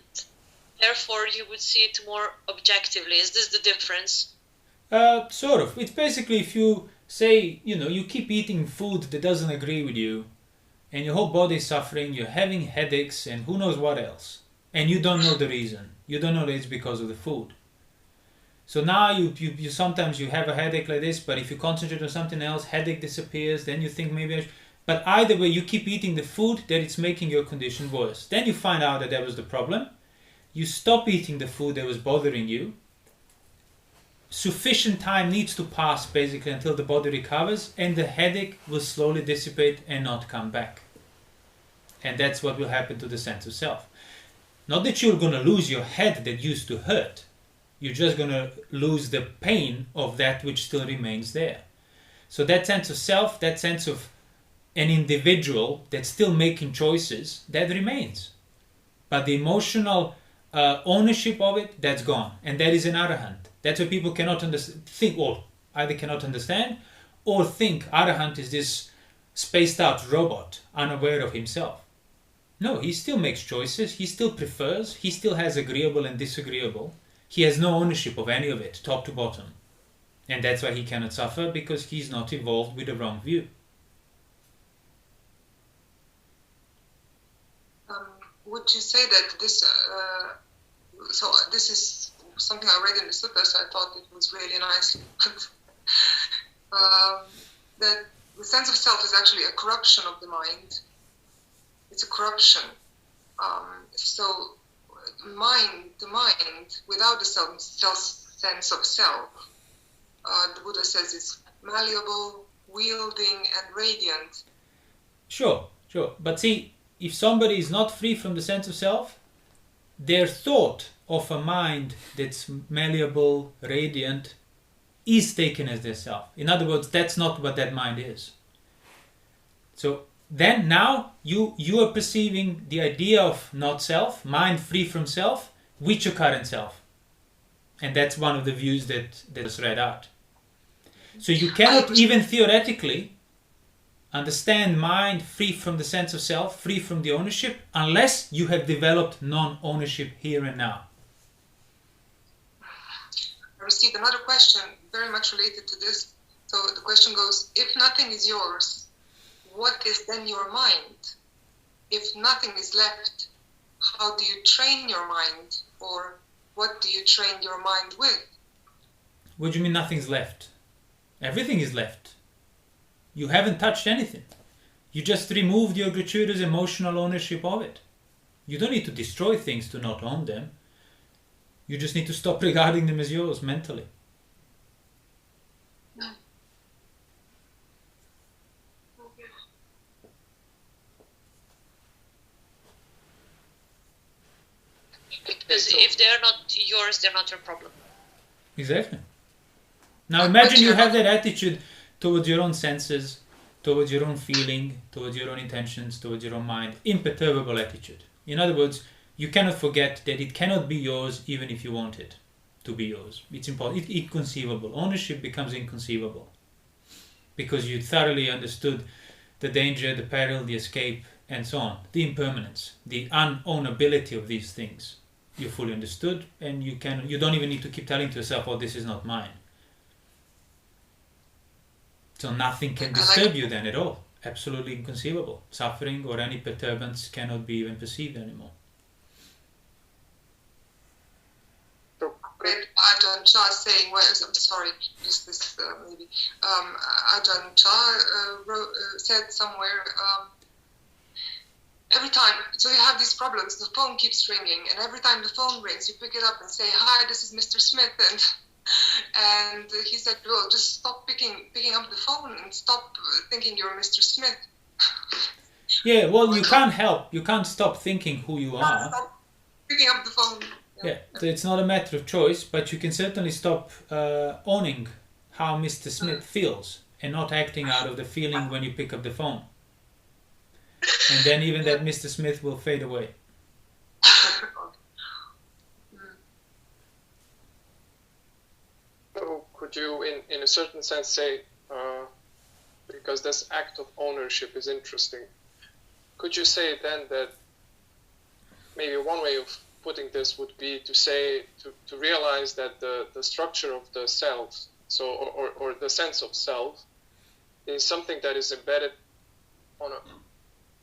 therefore you would see it more objectively. Is this the difference? Sort of. It's basically, if you say, you keep eating food that doesn't agree with you, and your whole body is suffering, you're having headaches and who knows what else, and you don't know the reason. You don't know that it's because of the food. So now you sometimes you have a headache like this, but if you concentrate on something else, headache disappears, then you think maybe but either way, you keep eating the food that it's making your condition worse. Then you find out that was the problem. You stop eating the food that was bothering you. Sufficient time needs to pass basically until the body recovers, and the headache will slowly dissipate and not come back. And that's what will happen to the sense of self. Not that you're going to lose your head that used to hurt. You're just going to lose the pain of that which still remains there. So that sense of self, that sense of an individual that's still making choices, that remains. But the emotional ownership of it, that's gone. And that is an arahant. That's why people cannot think, or either cannot understand, or think arahant is this spaced out robot, unaware of himself. No, he still makes choices, he still prefers, he still has agreeable and disagreeable. He has no ownership of any of it, top to bottom. And that's why he cannot suffer, because he's not involved with the wrong view. Would you say that this, so this is something I read in the suttas, I thought it was really nice, that the sense of self is actually a corruption of the mind. It's a corruption. So the mind, without the sense of self, the Buddha says it's malleable, wielding, and radiant. Sure. But see, if somebody is not free from the sense of self, their thought of a mind that's malleable, radiant, is taken as their self. In other words, that's not what that mind is. So then now you are perceiving the idea of not self, mind free from self, with your current self. And that's one of the views that is read out. So you cannot even theoretically understand mind free from the sense of self, free from the ownership, unless you have developed non-ownership here and now. I received another question very much related to this. So the question goes, if nothing is yours, what is then your mind? If nothing is left, how do you train your mind? Or what do you train your mind with? What do you mean nothing's left? Everything is left. You haven't touched anything. You just removed your gratuitous emotional ownership of it. You don't need to destroy things to not own them. You just need to stop regarding them as yours mentally. Because if they're not yours, they're not your problem. Exactly. Now imagine you have that attitude towards your own senses, towards your own feeling, towards your own intentions, towards your own mind. Imperturbable attitude. In other words, you cannot forget that it cannot be yours even if you want it to be yours. It's impossible. It's inconceivable. Ownership becomes inconceivable because you thoroughly understood the danger, the peril, the escape, and so on. The impermanence, the unownability of these things. You fully understood, and you don't even need to keep telling to yourself, "Oh, this is not mine." So nothing can disturb you then at all. Absolutely inconceivable. Suffering or any perturbance cannot be even perceived anymore. Ajahn Chah saying, well, I'm sorry, just this maybe. Ajahn Chah said somewhere, every time, so you have these problems, the phone keeps ringing, and every time the phone rings, you pick it up and say, "Hi, this is Mr. Smith," and he said, "Well, just stop picking up the phone and stop thinking you're Mr. Smith." Yeah, well, you can't help. You can't stop thinking who you are. Stop picking up the phone. Yeah, so it's not a matter of choice, but you can certainly stop owning how Mr. Smith feels and not acting out of the feeling when you pick up the phone. And then even that Mr. Smith will fade away. So could you, in a certain sense, say, because this act of ownership is interesting, could you say then that maybe one way of putting this would be to say, to realize that the structure of the self, so or the sense of self, is something that is embedded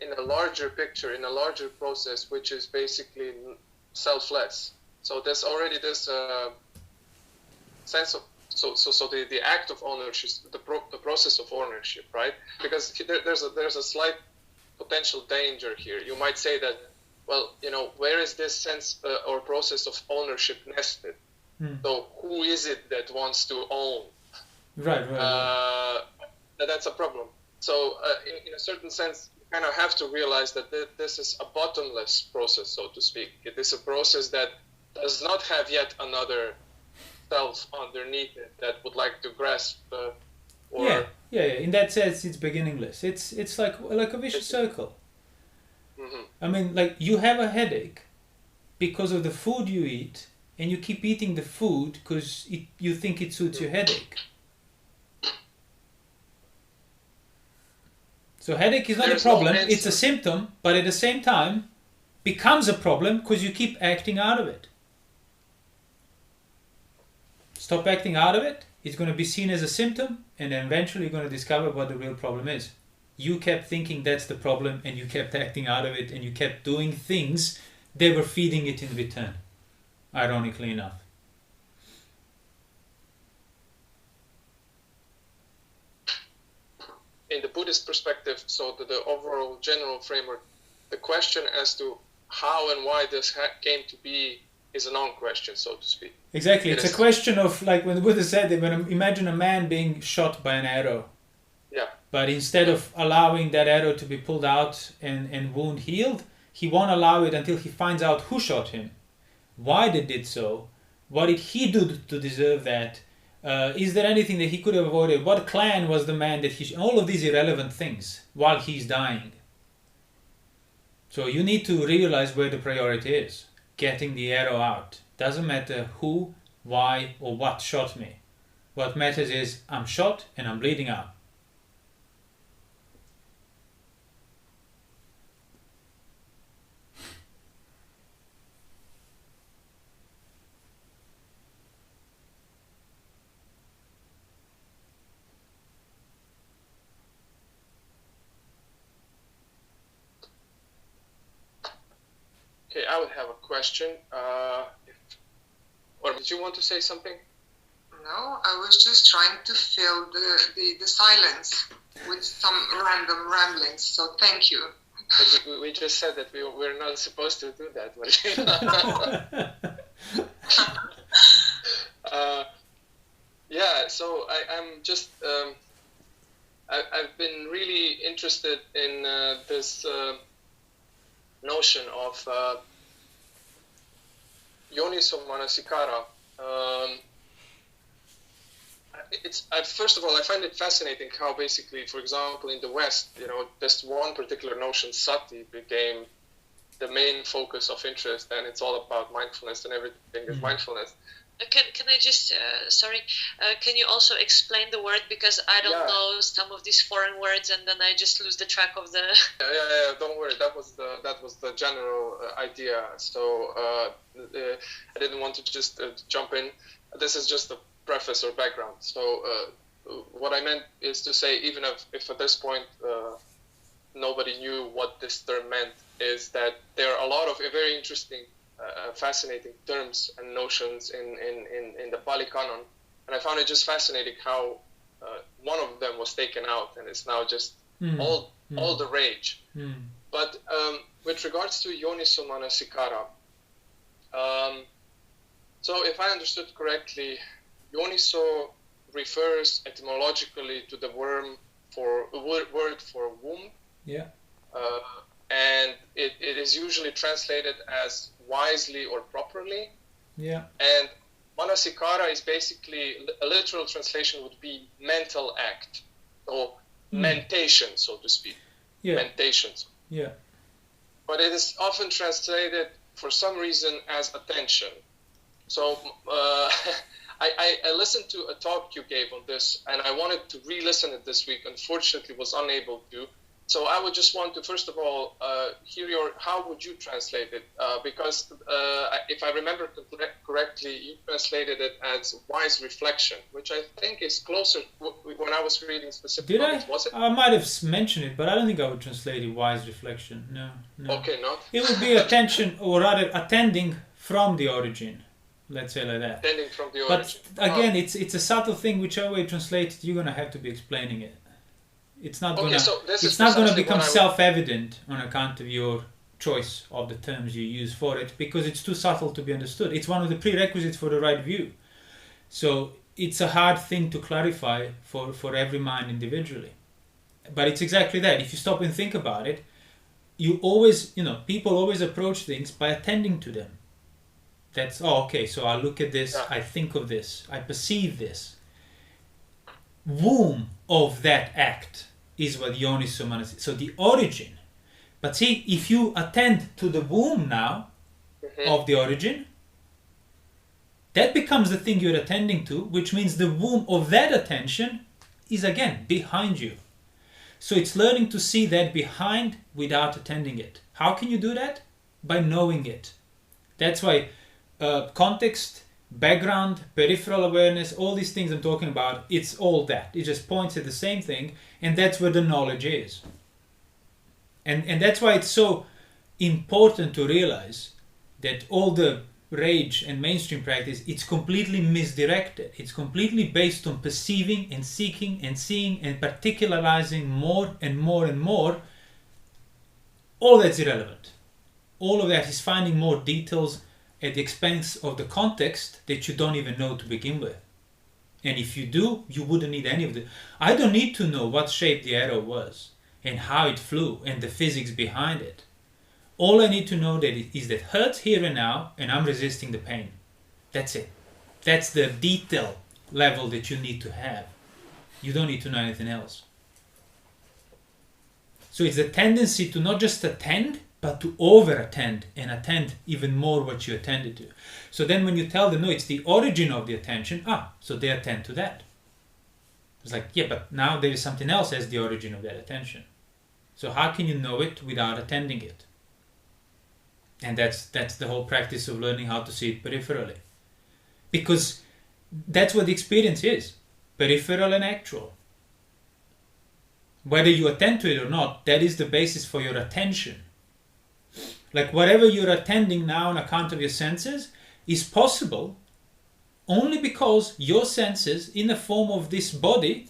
in a larger picture, in a larger process, which is basically selfless. So there's already this sense of the act of ownership, the process of ownership, right? Because there's a slight potential danger here. You might say that, well, where is this sense or process of ownership nested? So who is it that wants to own? Right. That's a problem. So in a certain sense, you kind of have to realize that this is a bottomless process, so to speak. It is a process that does not have yet another self underneath it that would like to grasp. Yeah. In that sense, it's beginningless. It's like a vicious circle. Mm-hmm. I mean, like, you have a headache because of the food you eat, and you keep eating the food because you think it suits your headache. So headache is not a problem, it's a symptom, but at the same time becomes a problem because you keep acting out of it. Stop acting out of it, it's going to be seen as a symptom, and then eventually you're going to discover what the real problem is. You kept thinking that's the problem, and you kept acting out of it, and you kept doing things that were feeding it in return, ironically enough. In the Buddhist perspective, so the overall general framework, the question as to how and why this came to be is a non-question, so to speak. Exactly, it's a question of, like when the Buddha said, imagine a man being shot by an arrow. Yeah. But instead of allowing that arrow to be pulled out and wound healed, he won't allow it until he finds out who shot him, why they did so, what did he do to deserve that, is there anything that he could have avoided, what clan was the man that all of these irrelevant things while he's dying. So you need to realize where the priority is, getting the arrow out. Doesn't matter who, why, or what shot me. What matters is I'm shot and I'm bleeding out. Okay, I would have a question. Or did you want to say something? No, I was just trying to fill the silence with some random ramblings, so thank you. But we just said that we're not supposed to do that. Yeah, so I'm just... I've been really interested in this notion of Yoniso manasikara. First of all, I find it fascinating how basically, for example, in the West, this one particular notion, sati, became the main focus of interest, and it's all about mindfulness, and everything is mindfulness. Can I just, can you also explain the word, because I don't know some of these foreign words, and then I just lose the track of the... Yeah, don't worry, that was the general idea, so I didn't want to just jump in. This is just a preface or background. So what I meant is to say, even if at this point nobody knew what this term meant, is that there are a lot of very interesting fascinating terms and notions in the Pali Canon, and I found it just fascinating how one of them was taken out and it's now just all the rage. But with regards to Yoniso manasikara, so if I understood correctly, Yoniso refers etymologically to the word for womb. Yeah. And it is usually translated as wisely or properly. Yeah. And manasikara is basically, a literal translation would be mental act, or mentation, so to speak. Yeah. Mentation. Yeah. But it is often translated for some reason as attention. So I listened to a talk you gave on this, and I wanted to re-listen it this week. Unfortunately, was unable to. So I would just want to, first of all, hear how would you translate it? Because if I remember correctly, you translated it as wise reflection, which I think is closer when I was reading specifically. Did I? Was it? I might have mentioned it, but I don't think I would translate it wise reflection. No. Okay, not? It would be attention, or rather attending from the origin. Let's say like that. Attending from the origin. But again, it's a subtle thing. Whichever way you translate it, you're going to have to be explaining it. It's not going to become self-evident on account of your choice of the terms you use for it, because it's too subtle to be understood. It's one of the prerequisites for the right view. So it's a hard thing to clarify for every mind individually. But it's exactly that. If you stop and think about it, people always approach things by attending to them. That's, okay, so I look at this, I think of this, I perceive this. Womb of that act is what Yoniso manasikara. So the origin. But see, if you attend to the womb now of the origin, that becomes the thing you're attending to, which means the womb of that attention is again behind you. So it's learning to see that behind without attending it. How can you do that? By knowing it. That's why context, background, peripheral awareness, all these things I'm talking about, it's all that. It just points at the same thing, and that's where the knowledge is. And that's why it's so important to realize that all the rage and mainstream practice, it's completely misdirected. It's completely based on perceiving and seeking and seeing and particularizing more and more and more. All that's irrelevant. All of that is finding more details at the expense of the context that you don't even know to begin with. And if you do, you wouldn't need any of it. I don't need to know what shape the arrow was and how it flew and the physics behind it. All I need to know is that it hurts here and now, and I'm resisting the pain. That's it. That's the detail level that you need to have. You don't need to know anything else. So it's the tendency to not just attend, but to over-attend and attend even more what you attended to. So then when you tell them, no, it's the origin of the attention, so they attend to that. It's like, yeah, but now there is something else as the origin of that attention. So how can you know it without attending it? And that's the whole practice of learning how to see it peripherally. Because that's what the experience is, peripheral and actual. Whether you attend to it or not, that is the basis for your attention. Like whatever you're attending now on account of your senses is possible only because your senses in the form of this body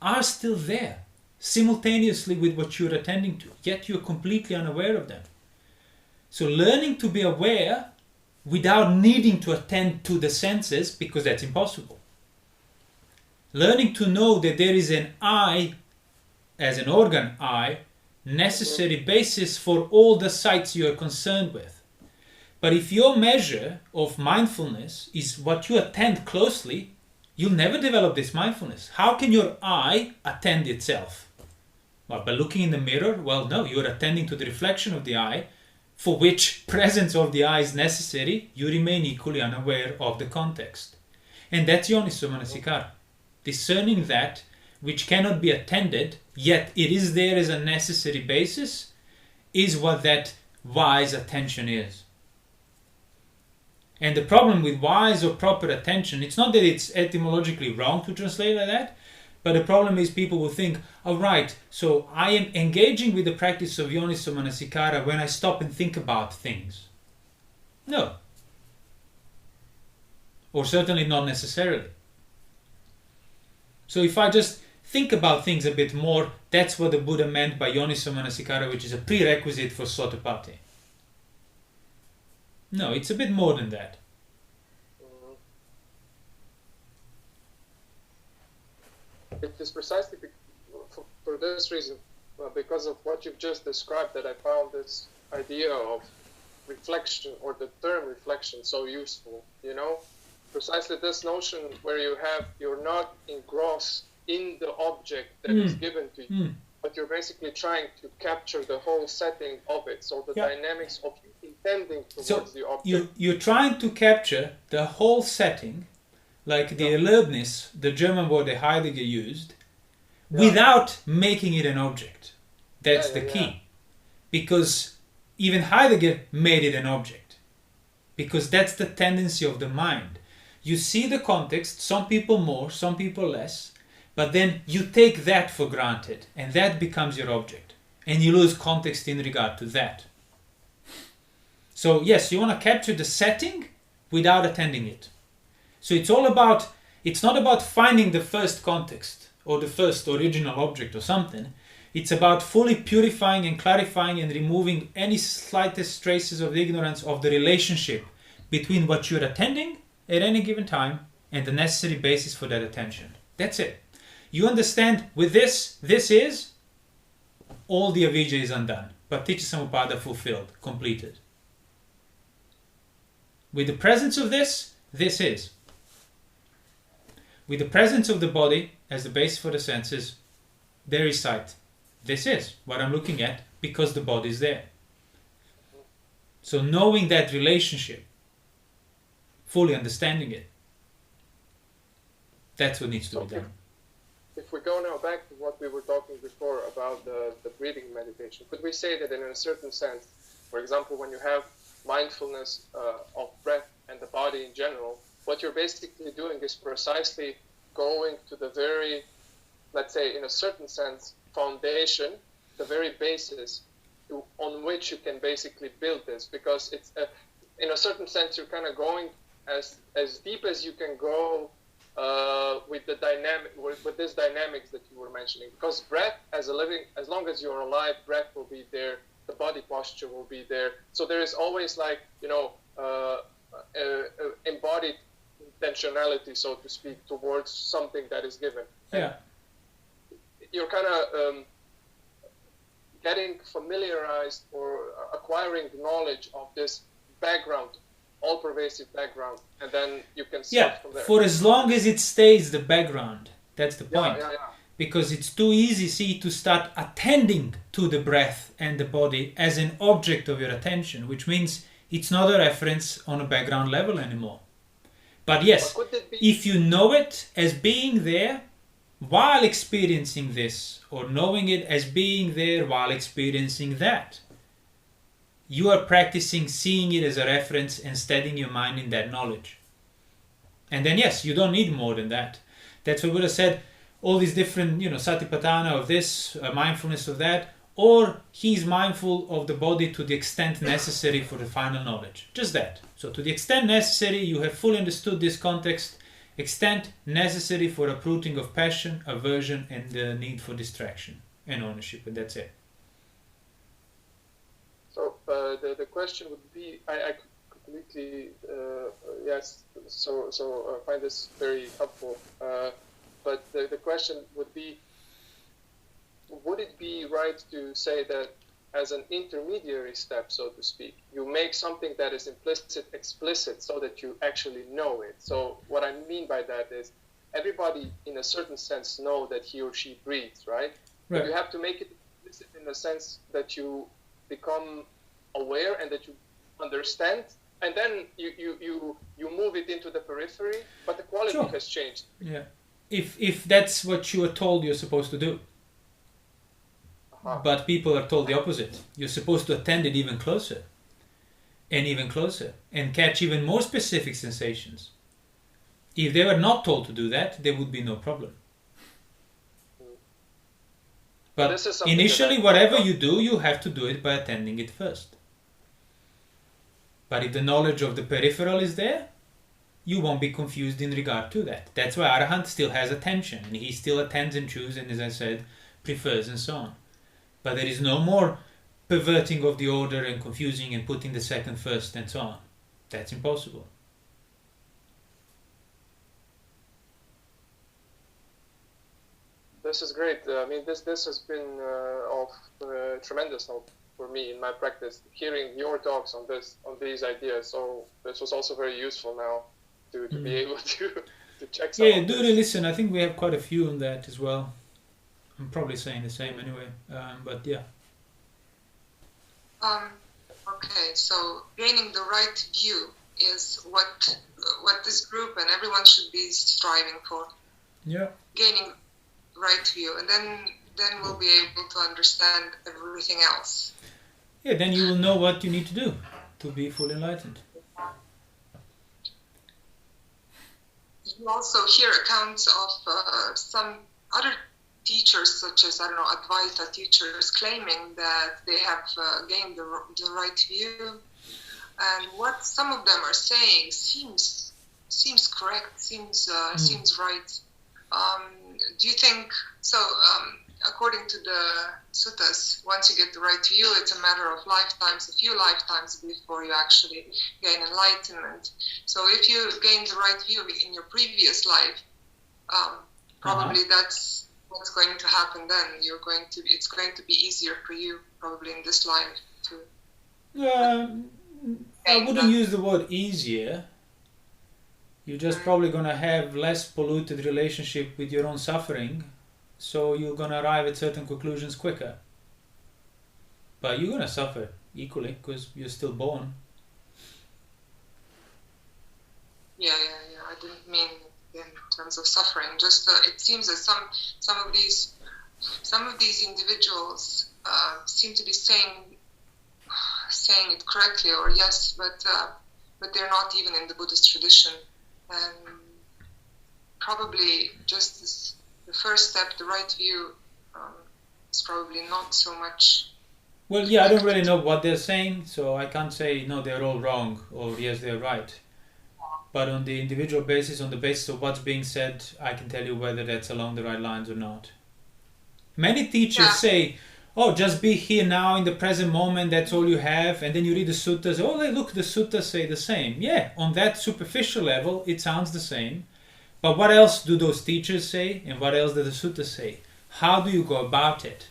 are still there simultaneously with what you're attending to, yet you're completely unaware of them. So learning to be aware without needing to attend to the senses, because that's impossible. Learning to know that there is an I, as an organ I, necessary basis for all the sites you are concerned with. But if your measure of mindfulness is what you attend closely, you'll never develop this mindfulness. How can your eye attend itself? Well, by looking in the mirror? Well, no, you're attending to the reflection of the eye, for which presence of the eye is necessary. You remain equally unaware of the context. And that's Yoniso manasikara. Discerning that which cannot be attended, yet it is there as a necessary basis, is what that wise attention is. And the problem with wise or proper attention, it's not that it's etymologically wrong to translate like that, but the problem is people will think, right, so I am engaging with the practice of Yoniso manasikara when I stop and think about things. No. Or certainly not necessarily. So if I just think about things a bit more. That's what the Buddha meant by Yoniso manasikara, which is a prerequisite for Sotapatti. No, it's a bit more than that. It is precisely for this reason, because of what you've just described, that I found this idea of reflection, or the term reflection, so useful. You know, precisely this notion where you're not engrossed in the object that is given to you, but you're basically trying to capture the whole setting of it, so the dynamics of you intending towards the object. You're trying to capture the whole setting, like the Erlebnis, the German word that Heidegger used, without making it an object. That's the key. Because even Heidegger made it an object. Because that's the tendency of the mind. You see the context, some people more, some people less, but then you take that for granted, and that becomes your object. And you lose context in regard to that. So yes, you want to capture the setting without attending it. So it's not about finding the first context or the first original object or something. It's about fully purifying and clarifying and removing any slightest traces of ignorance of the relationship between what you're attending at any given time and the necessary basis for that attention. That's it. You understand with this is, all the avijja is undone. Paticca Samuppada fulfilled, completed. With the presence of this is. With the presence of the body as the base for the senses, there is sight. This is what I'm looking at because the body is there. So knowing that relationship, fully understanding it, that's what needs to be done. If we go now back to what we were talking before about the breathing meditation, could we say that in a certain sense, for example, when you have mindfulness of breath and the body in general, what you're basically doing is precisely going to the very, let's say, in a certain sense, foundation, the very basis on which you can basically build this, because it's in a certain sense you're kind of going as deep as you can go with the dynamic, with this dynamics that you were mentioning, because breath as long as you're alive, breath will be there, the body posture will be there, so there is always, like, you know, embodied intentionality, so to speak, towards something that is given. And you're kind of getting familiarized or acquiring knowledge of this background, all-pervasive background, and then you can start from there. For as long as it stays the background, that's the point. Because it's too easy, to start attending to the breath and the body as an object of your attention, which means it's not a reference on a background level anymore. But yes, if you know it as being there while experiencing this, or knowing it as being there while experiencing that, you are practicing seeing it as a reference and steadying your mind in that knowledge. And then yes, you don't need more than that. That's what Buddha said, all these different, satipatthana of this, mindfulness of that, or he's mindful of the body to the extent necessary for the final knowledge. Just that. So to the extent necessary, you have fully understood this context, extent necessary for uprooting of passion, aversion, and the need for distraction and ownership, and that's it. So the question would be, I completely, yes, so I find this very helpful, but the question would be, would it be right to say that as an intermediary step, so to speak, you make something that is implicit explicit so that you actually know it? So what I mean by that is, everybody in a certain sense know that he or she breathes, right? But you have to make it explicit in the sense that you become aware and that you understand, and then you move it into the periphery, but the quality has changed. Yeah, if that's what you are told you're supposed to do. But people are told the opposite. You're supposed to attend it even closer and catch even more specific sensations. If they were not told to do that, there would be no problem. But initially, whatever you do, you have to do it by attending it first. But if the knowledge of the peripheral is there, you won't be confused in regard to that. That's why Arahant still has attention, and he still attends and chooses, and as I said, prefers and so on. But there is no more perverting of the order and confusing and putting the second first and so on. That's impossible. This is great. I mean, this has been of tremendous help for me in my practice. Hearing your talks on these ideas, so this was also very useful now to be able to check some. Yeah, do listen. I think we have quite a few on that as well. I'm probably saying the same anyway, but yeah. Okay, so gaining the right view is what this group and everyone should be striving for. Yeah. Gaining right view, and then we'll be able to understand everything else. Yeah, then you will know what you need to do to be fully enlightened. You also hear accounts of some other teachers, such as, I don't know, Advaita teachers, claiming that they have gained the right view, and what some of them are saying seems correct, seems right. Do you think so? According to the suttas, once you get the right view, it's a matter of lifetimes, a few lifetimes before you actually gain enlightenment. So if you gain the right view in your previous life, probably that's what's going to happen then. It's going to be easier for you probably in this life to. I wouldn't use the word easier. You're just probably going to have less polluted relationship with your own suffering, so you're going to arrive at certain conclusions quicker. But you're going to suffer equally because you're still born. Yeah. I didn't mean in terms of suffering. Just it seems that some of these individuals seem to be saying it correctly, or yes, but they're not even in the Buddhist tradition. And probably just the first step, the right view, is probably not so much. Well, yeah, I don't really know what they're saying, so I can't say, no, they're all wrong, or yes, they're right. But on the individual basis, on the basis of what's being said, I can tell you whether that's along the right lines or not. Many teachers say, oh, just be here now in the present moment, that's all you have. And then you read the suttas, oh, look, the suttas say the same. Yeah, on that superficial level, it sounds the same. But what else do those teachers say? And what else do the suttas say? How do you go about it?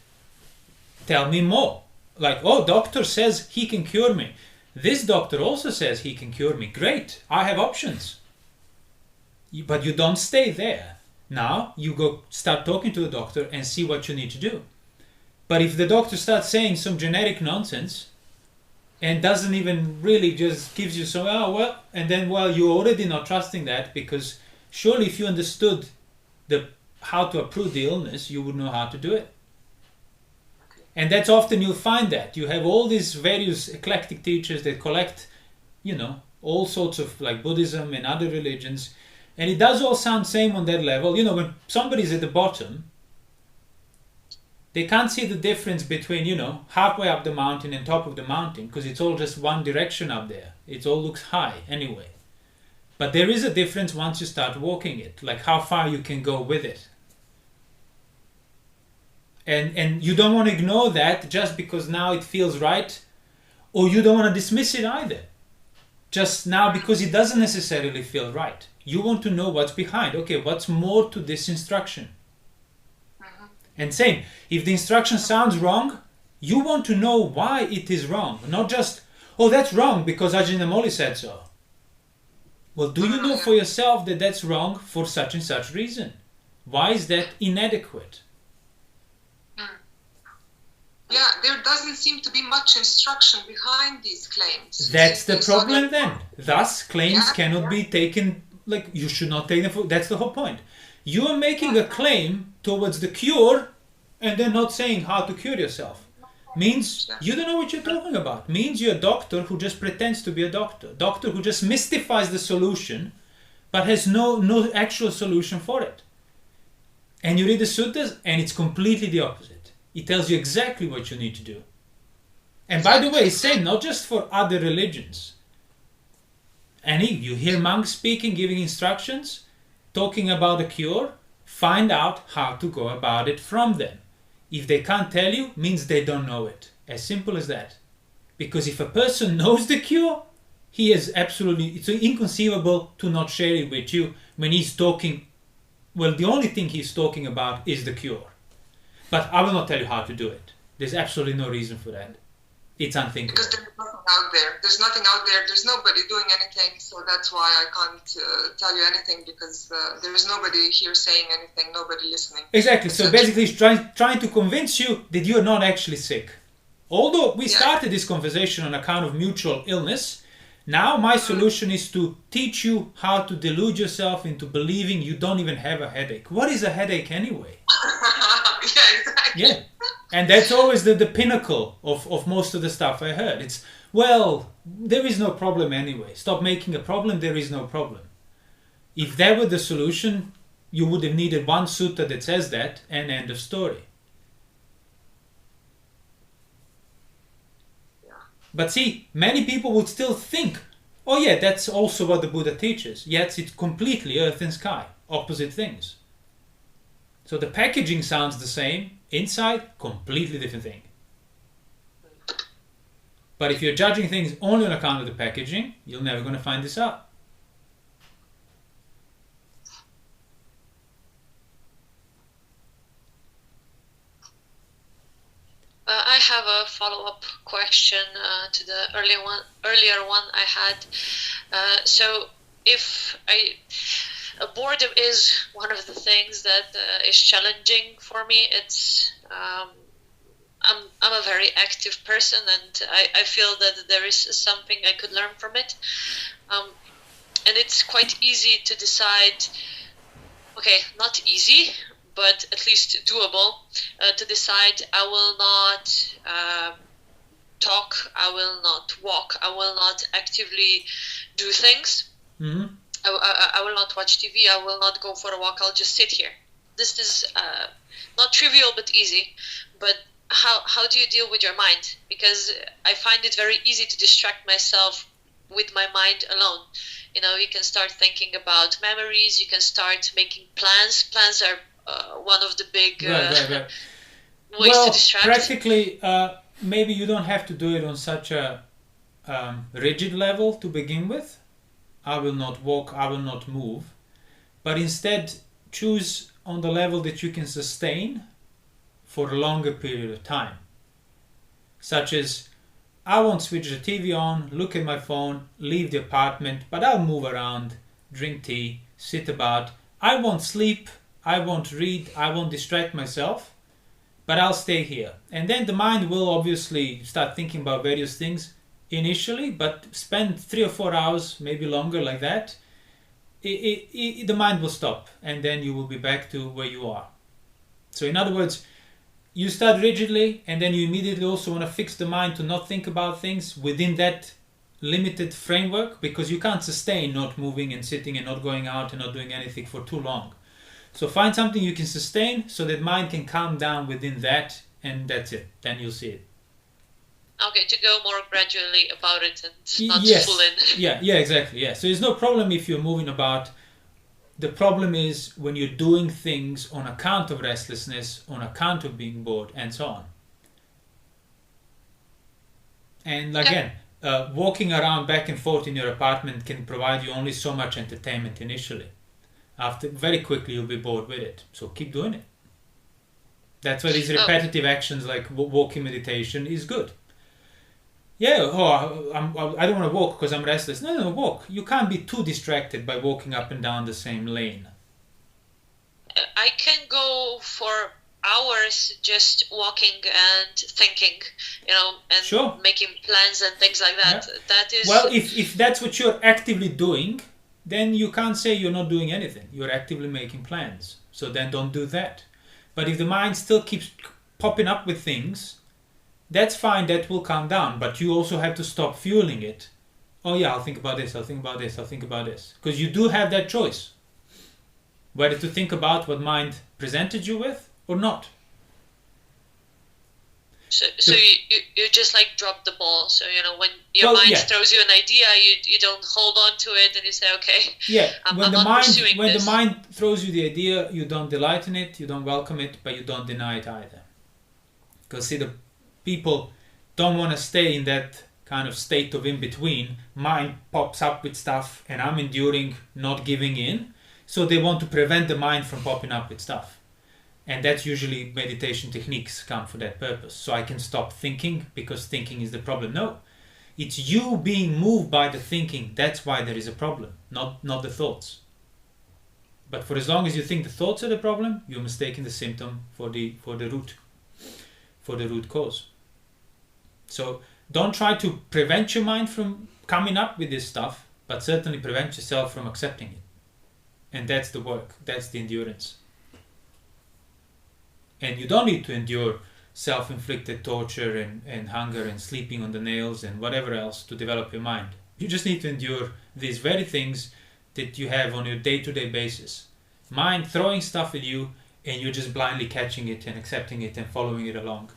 Tell me more. Like, oh, doctor says he can cure me. This doctor also says he can cure me. Great, I have options. But you don't stay there. Now you go start talking to the doctor and see what you need to do. But if the doctor starts saying some generic nonsense and doesn't even really just gives you some, and then, you're already not trusting that, because surely if you understood how to approve the illness, you would know how to do it. And that's often you'll find that. You have all these various eclectic teachers that collect, all sorts of like Buddhism and other religions, and it does all sound same on that level. When somebody's at the bottom, they can't see the difference between, halfway up the mountain and top of the mountain, because it's all just one direction up there. It all looks high anyway. But there is a difference once you start walking it, like how far you can go with it. And you don't want to ignore that just because now it feels right, or you don't want to dismiss it either. Just now because it doesn't necessarily feel right. You want to know what's behind. Okay, what's more to this instruction? And same, if the instruction sounds wrong, you want to know why it is wrong. Not just, oh, that's wrong because Ajahn Namoli said so. Well, do you know for yourself that that's wrong for such and such reason? Why is that inadequate? Yeah, there doesn't seem to be much instruction behind these claims. That's the problem then. Thus, claims cannot be taken, like you should not take them for, that's the whole point. You are making a claim towards the cure and then not saying how to cure yourself. Means you don't know what you're talking about. Means you're a doctor who just pretends to be a doctor. Doctor who just mystifies the solution but has no actual solution for it. And you read the suttas and it's completely the opposite. It tells you exactly what you need to do. And by the way, it's same not just for other religions. And if you hear monks speaking, giving instructions, talking about a cure, find out how to go about it from them. If they can't tell you, means they don't know it. As simple as that. Because if a person knows the cure, he is absolutely, it's inconceivable to not share it with you when he's talking. Well, the only thing he's talking about is the cure. But I will not tell you how to do it. There's absolutely no reason for that. It's unthinkable. Because there's nothing out there. There's nothing out there. There's nobody doing anything. So that's why I can't tell you anything, because there is nobody here saying anything, nobody listening. Exactly. So basically he's trying to convince you that you're not actually sick. Although we started this conversation on account of mutual illness, now my solution is to teach you how to delude yourself into believing you don't even have a headache. What is a headache anyway? Yeah, exactly. Yeah. And that's always the pinnacle of most of the stuff I heard. It's, well, there is no problem anyway. Stop making a problem, there is no problem. If that were the solution, you would have needed one sutta that says that, and end of story. But see, many people would still think, oh yeah, that's also what the Buddha teaches. Yet it's completely earth and sky, opposite things. So the packaging sounds the same, inside, completely different thing. But if you're judging things only on account of the packaging, you're never going to find this out. I have a follow-up question to the earlier one I had. So if boredom is one of the things that is challenging for me. It's I'm a very active person, and I feel that there is something I could learn from it. And it's quite easy to decide. Okay, not easy, but at least doable, to decide I will not talk, I will not walk, I will not actively do things. Mm-hmm. I will not watch TV, I will not go for a walk, I'll just sit here. This is not trivial but easy. But how do you deal with your mind? Because I find it very easy to distract myself with my mind alone. You know, you can start thinking about memories, you can start making plans. Plans are one of the big right. ways to distract. Practically, maybe you don't have to do it on such a rigid level to begin with. I will not walk, I will not move. But instead, choose on the level that you can sustain for a longer period of time. Such as, I won't switch the TV on, look at my phone, leave the apartment, but I'll move around, drink tea, sit about. I won't sleep, I won't read, I won't distract myself, but I'll stay here. And then the mind will obviously start thinking about various things initially, but spend 3 or 4 hours, maybe longer like that, the mind will stop, and then you will be back to where you are. So in other words, you start rigidly, and then you immediately also want to fix the mind to not think about things within that limited framework, because you can't sustain not moving and sitting and not going out and not doing anything for too long. So find something you can sustain so that mind can calm down within that, and that's it. Then you'll see it. Okay, to go more gradually about it and not full in. Yeah, exactly. Yeah. So there's no problem if you're moving about. The problem is when you're doing things on account of restlessness, on account of being bored, and so on. And again, walking around back and forth in your apartment can provide you only so much entertainment initially. After, very quickly you'll be bored with it. So keep doing it. That's why these repetitive actions like walking meditation is good. Yeah, I don't want to walk because I'm restless. No, walk. You can't be too distracted by walking up and down the same lane. I can go for hours just walking and thinking, and making plans and things like that. Yeah. That is... Well, if that's what you're actively doing, then you can't say you're not doing anything. You're actively making plans. So then don't do that. But if the mind still keeps popping up with things, that's fine, that will calm down, but you also have to stop fueling it. Oh yeah, I'll think about this, I'll think about this, I'll think about this. Because you do have that choice. Whether to think about what mind presented you with or not. So you just like drop the ball. So when your mind throws you an idea, you don't hold on to it and you say, okay, when the mind throws you the idea, you don't delight in it, you don't welcome it, but you don't deny it either. Because see, the people don't want to stay in that kind of state of in between. Mind pops up with stuff and I'm enduring, not giving in. So they want to prevent the mind from popping up with stuff. And that's usually meditation techniques come for that purpose. So I can stop thinking because thinking is the problem. No, it's you being moved by the thinking. That's why there is a problem, not the thoughts. But for as long as you think the thoughts are the problem, you're mistaking the symptom for the root cause. So don't try to prevent your mind from coming up with this stuff, but certainly prevent yourself from accepting it. And that's the work. That's the endurance. And you don't need to endure self-inflicted torture and hunger and sleeping on the nails and whatever else to develop your mind. You just need to endure these very things that you have on your day-to-day basis. Mind throwing stuff at you and you're just blindly catching it and accepting it and following it along.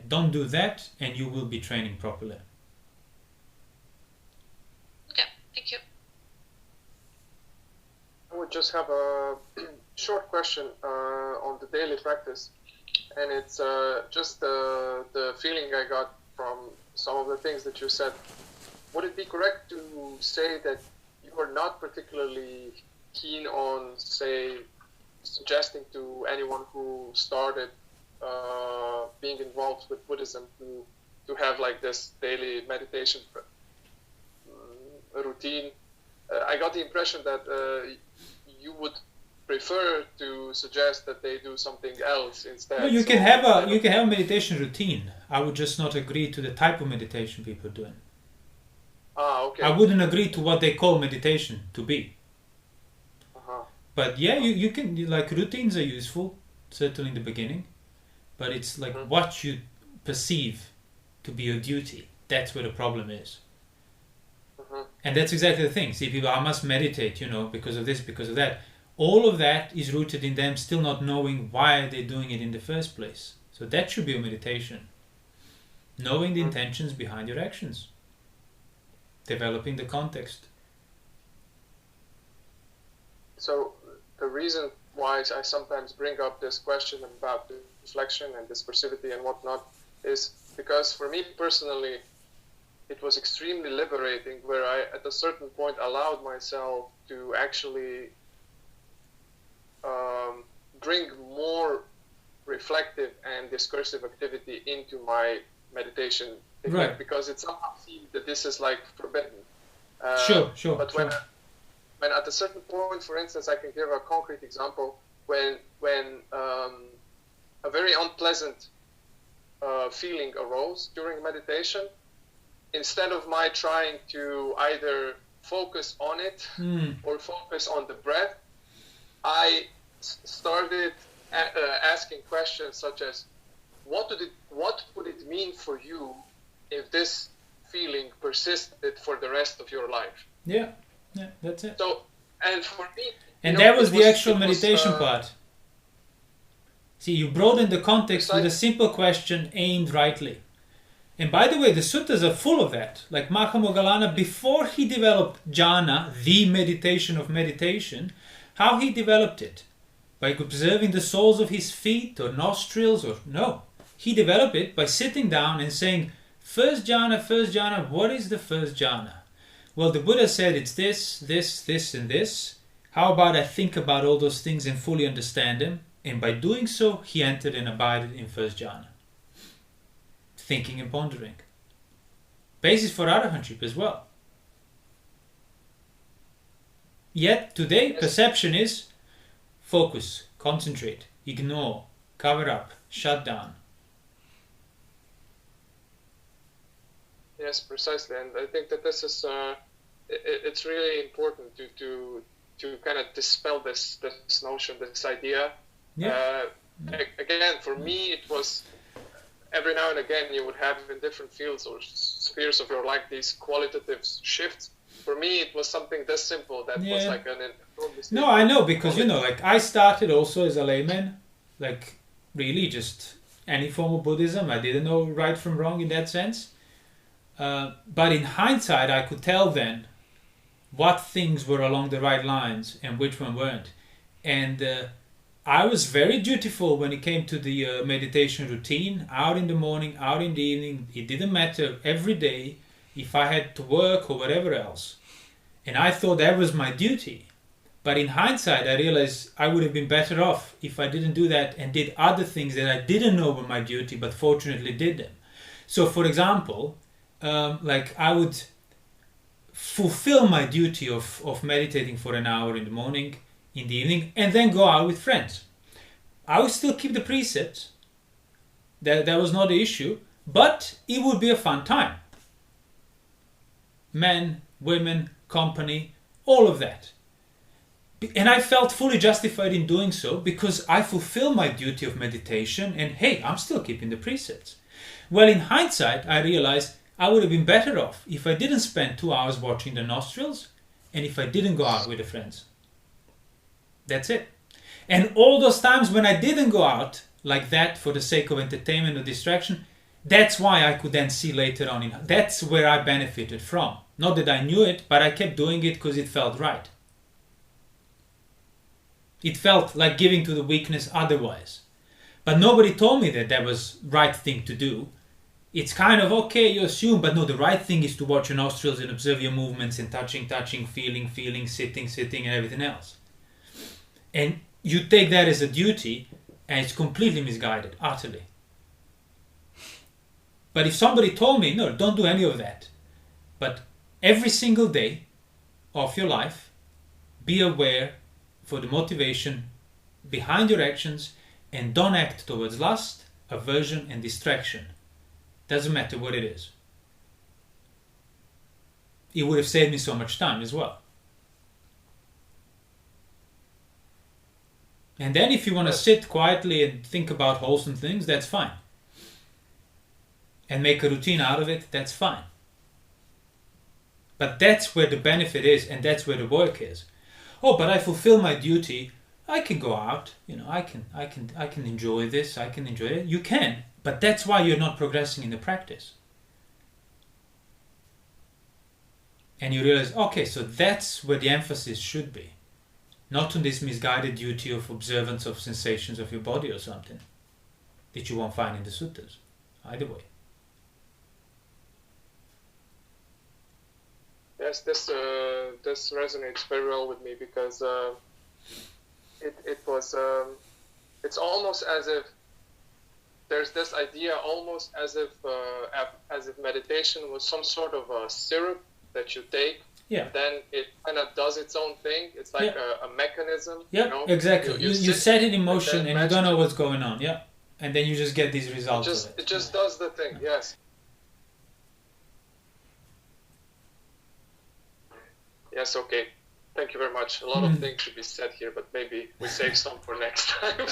Don't do that and you will be training properly. Yeah, thank you. I would just have a short question on the daily practice, and it's just the feeling I got from some of the things that you said. Would it be correct to say that you are not particularly keen on, say, suggesting to anyone who started being involved with Buddhism to have like this daily meditation routine? I got the impression that you would prefer to suggest that they do something else instead. Well, you can have a meditation routine. I would just not agree to the type of meditation people are doing. Okay. I wouldn't agree to what they call meditation to be. But yeah, you can, like, routines are useful, certainly in the beginning, but it's like what you perceive to be your duty. That's where the problem is. And that's exactly the thing. See, people, I must meditate, because of this, because of that. All of that is rooted in them still not knowing why they're doing it in the first place. So that should be a meditation. Knowing the intentions behind your actions. Developing the context. So the reason why I sometimes bring up this question about the reflection and dispersivity and whatnot is because for me personally, it was extremely liberating where I, at a certain point, allowed myself to actually bring more reflective and discursive activity into my meditation technique, right? Because it somehow seemed that this is like forbidden. Sure. But when at a certain point, for instance, I can give a concrete example when a very unpleasant feeling arose during meditation. Instead of my trying to either focus on it or focus on the breath, I started asking questions such as, what would it mean for you if this feeling persisted for the rest of your life? Yeah, that's it. So, and for me... And that was the actual meditation part. See, you broaden the context with a simple question aimed rightly. And by the way, the suttas are full of that. Like Mahamoggallana, before he developed jhana, the meditation of meditation, how he developed it? By observing the soles of his feet or nostrils or... No. He developed it by sitting down and saying, first jhana, what is the first jhana? Well, the Buddha said it's this, and this. How about I think about all those things and fully understand them? And by doing so, he entered and abided in first jhana. Thinking and pondering. Basis for arahantship as well. Yet today perception is focus, concentrate, ignore, cover up, shut down. Yes, precisely, and I think that this is it's really important to kind of dispel this notion, this idea. Yeah. Again, for me, it was. Every now and again, you would have in different fields or spheres of your life these qualitative shifts. For me, it was something this simple that was like an enormous... No, I know, because, like, I started also as a layman, like, really just any form of Buddhism. I didn't know right from wrong in that sense. But in hindsight, I could tell then what things were along the right lines and which one weren't. And I was very dutiful when it came to the meditation routine, out in the morning, out in the evening. It didn't matter, every day, if I had to work or whatever else. And I thought that was my duty. But in hindsight, I realized I would have been better off if I didn't do that and did other things that I didn't know were my duty, but fortunately did them. So, for example, I would fulfill my duty of meditating for an hour in the morning, in the evening, and then go out with friends. I would still keep the precepts. That was not the issue, but it would be a fun time. Men, women, company, all of that. And I felt fully justified in doing so because I fulfill my duty of meditation and hey, I'm still keeping the precepts. Well, in hindsight, I realized I would have been better off if I didn't spend 2 hours watching the nostrils and if I didn't go out with the friends. That's it. And all those times when I didn't go out like that for the sake of entertainment or distraction, that's why I could then see later on. That's where I benefited from. Not that I knew it, but I kept doing it because it felt right. It felt like giving to the weakness otherwise. But nobody told me that that was right thing to do. It's kind of okay, you assume, but no, the right thing is to watch your nostrils and observe your movements and touching, feeling, sitting, and everything else. And you take that as a duty and it's completely misguided, utterly. But if somebody told me, no, don't do any of that, but every single day of your life, be aware for the motivation behind your actions and don't act towards lust, aversion and distraction. Doesn't matter what it is. It would have saved me so much time as well. And then if you want to sit quietly and think about wholesome things, that's fine. And make a routine out of it, that's fine. But that's where the benefit is and that's where the work is. Oh, but I fulfill my duty. I can go out, I can enjoy this, I can enjoy it. You can, but that's why you're not progressing in the practice. And you realize, okay, so that's where the emphasis should be. Not on this misguided duty of observance of sensations of your body or something that you won't find in the suttas. Either way. Yes, this resonates very well with me because it's almost as if there's this idea, almost as if meditation was some sort of a syrup that you take. Yeah. Then it kind of does its own thing. It's like a mechanism. Yeah, exactly. You set it in motion and you don't know what's going on. Yeah, and then you just get these results. It just does the thing. Yes. Yes. Okay. Thank you very much. A lot of things should be said here, but maybe we save some for next time.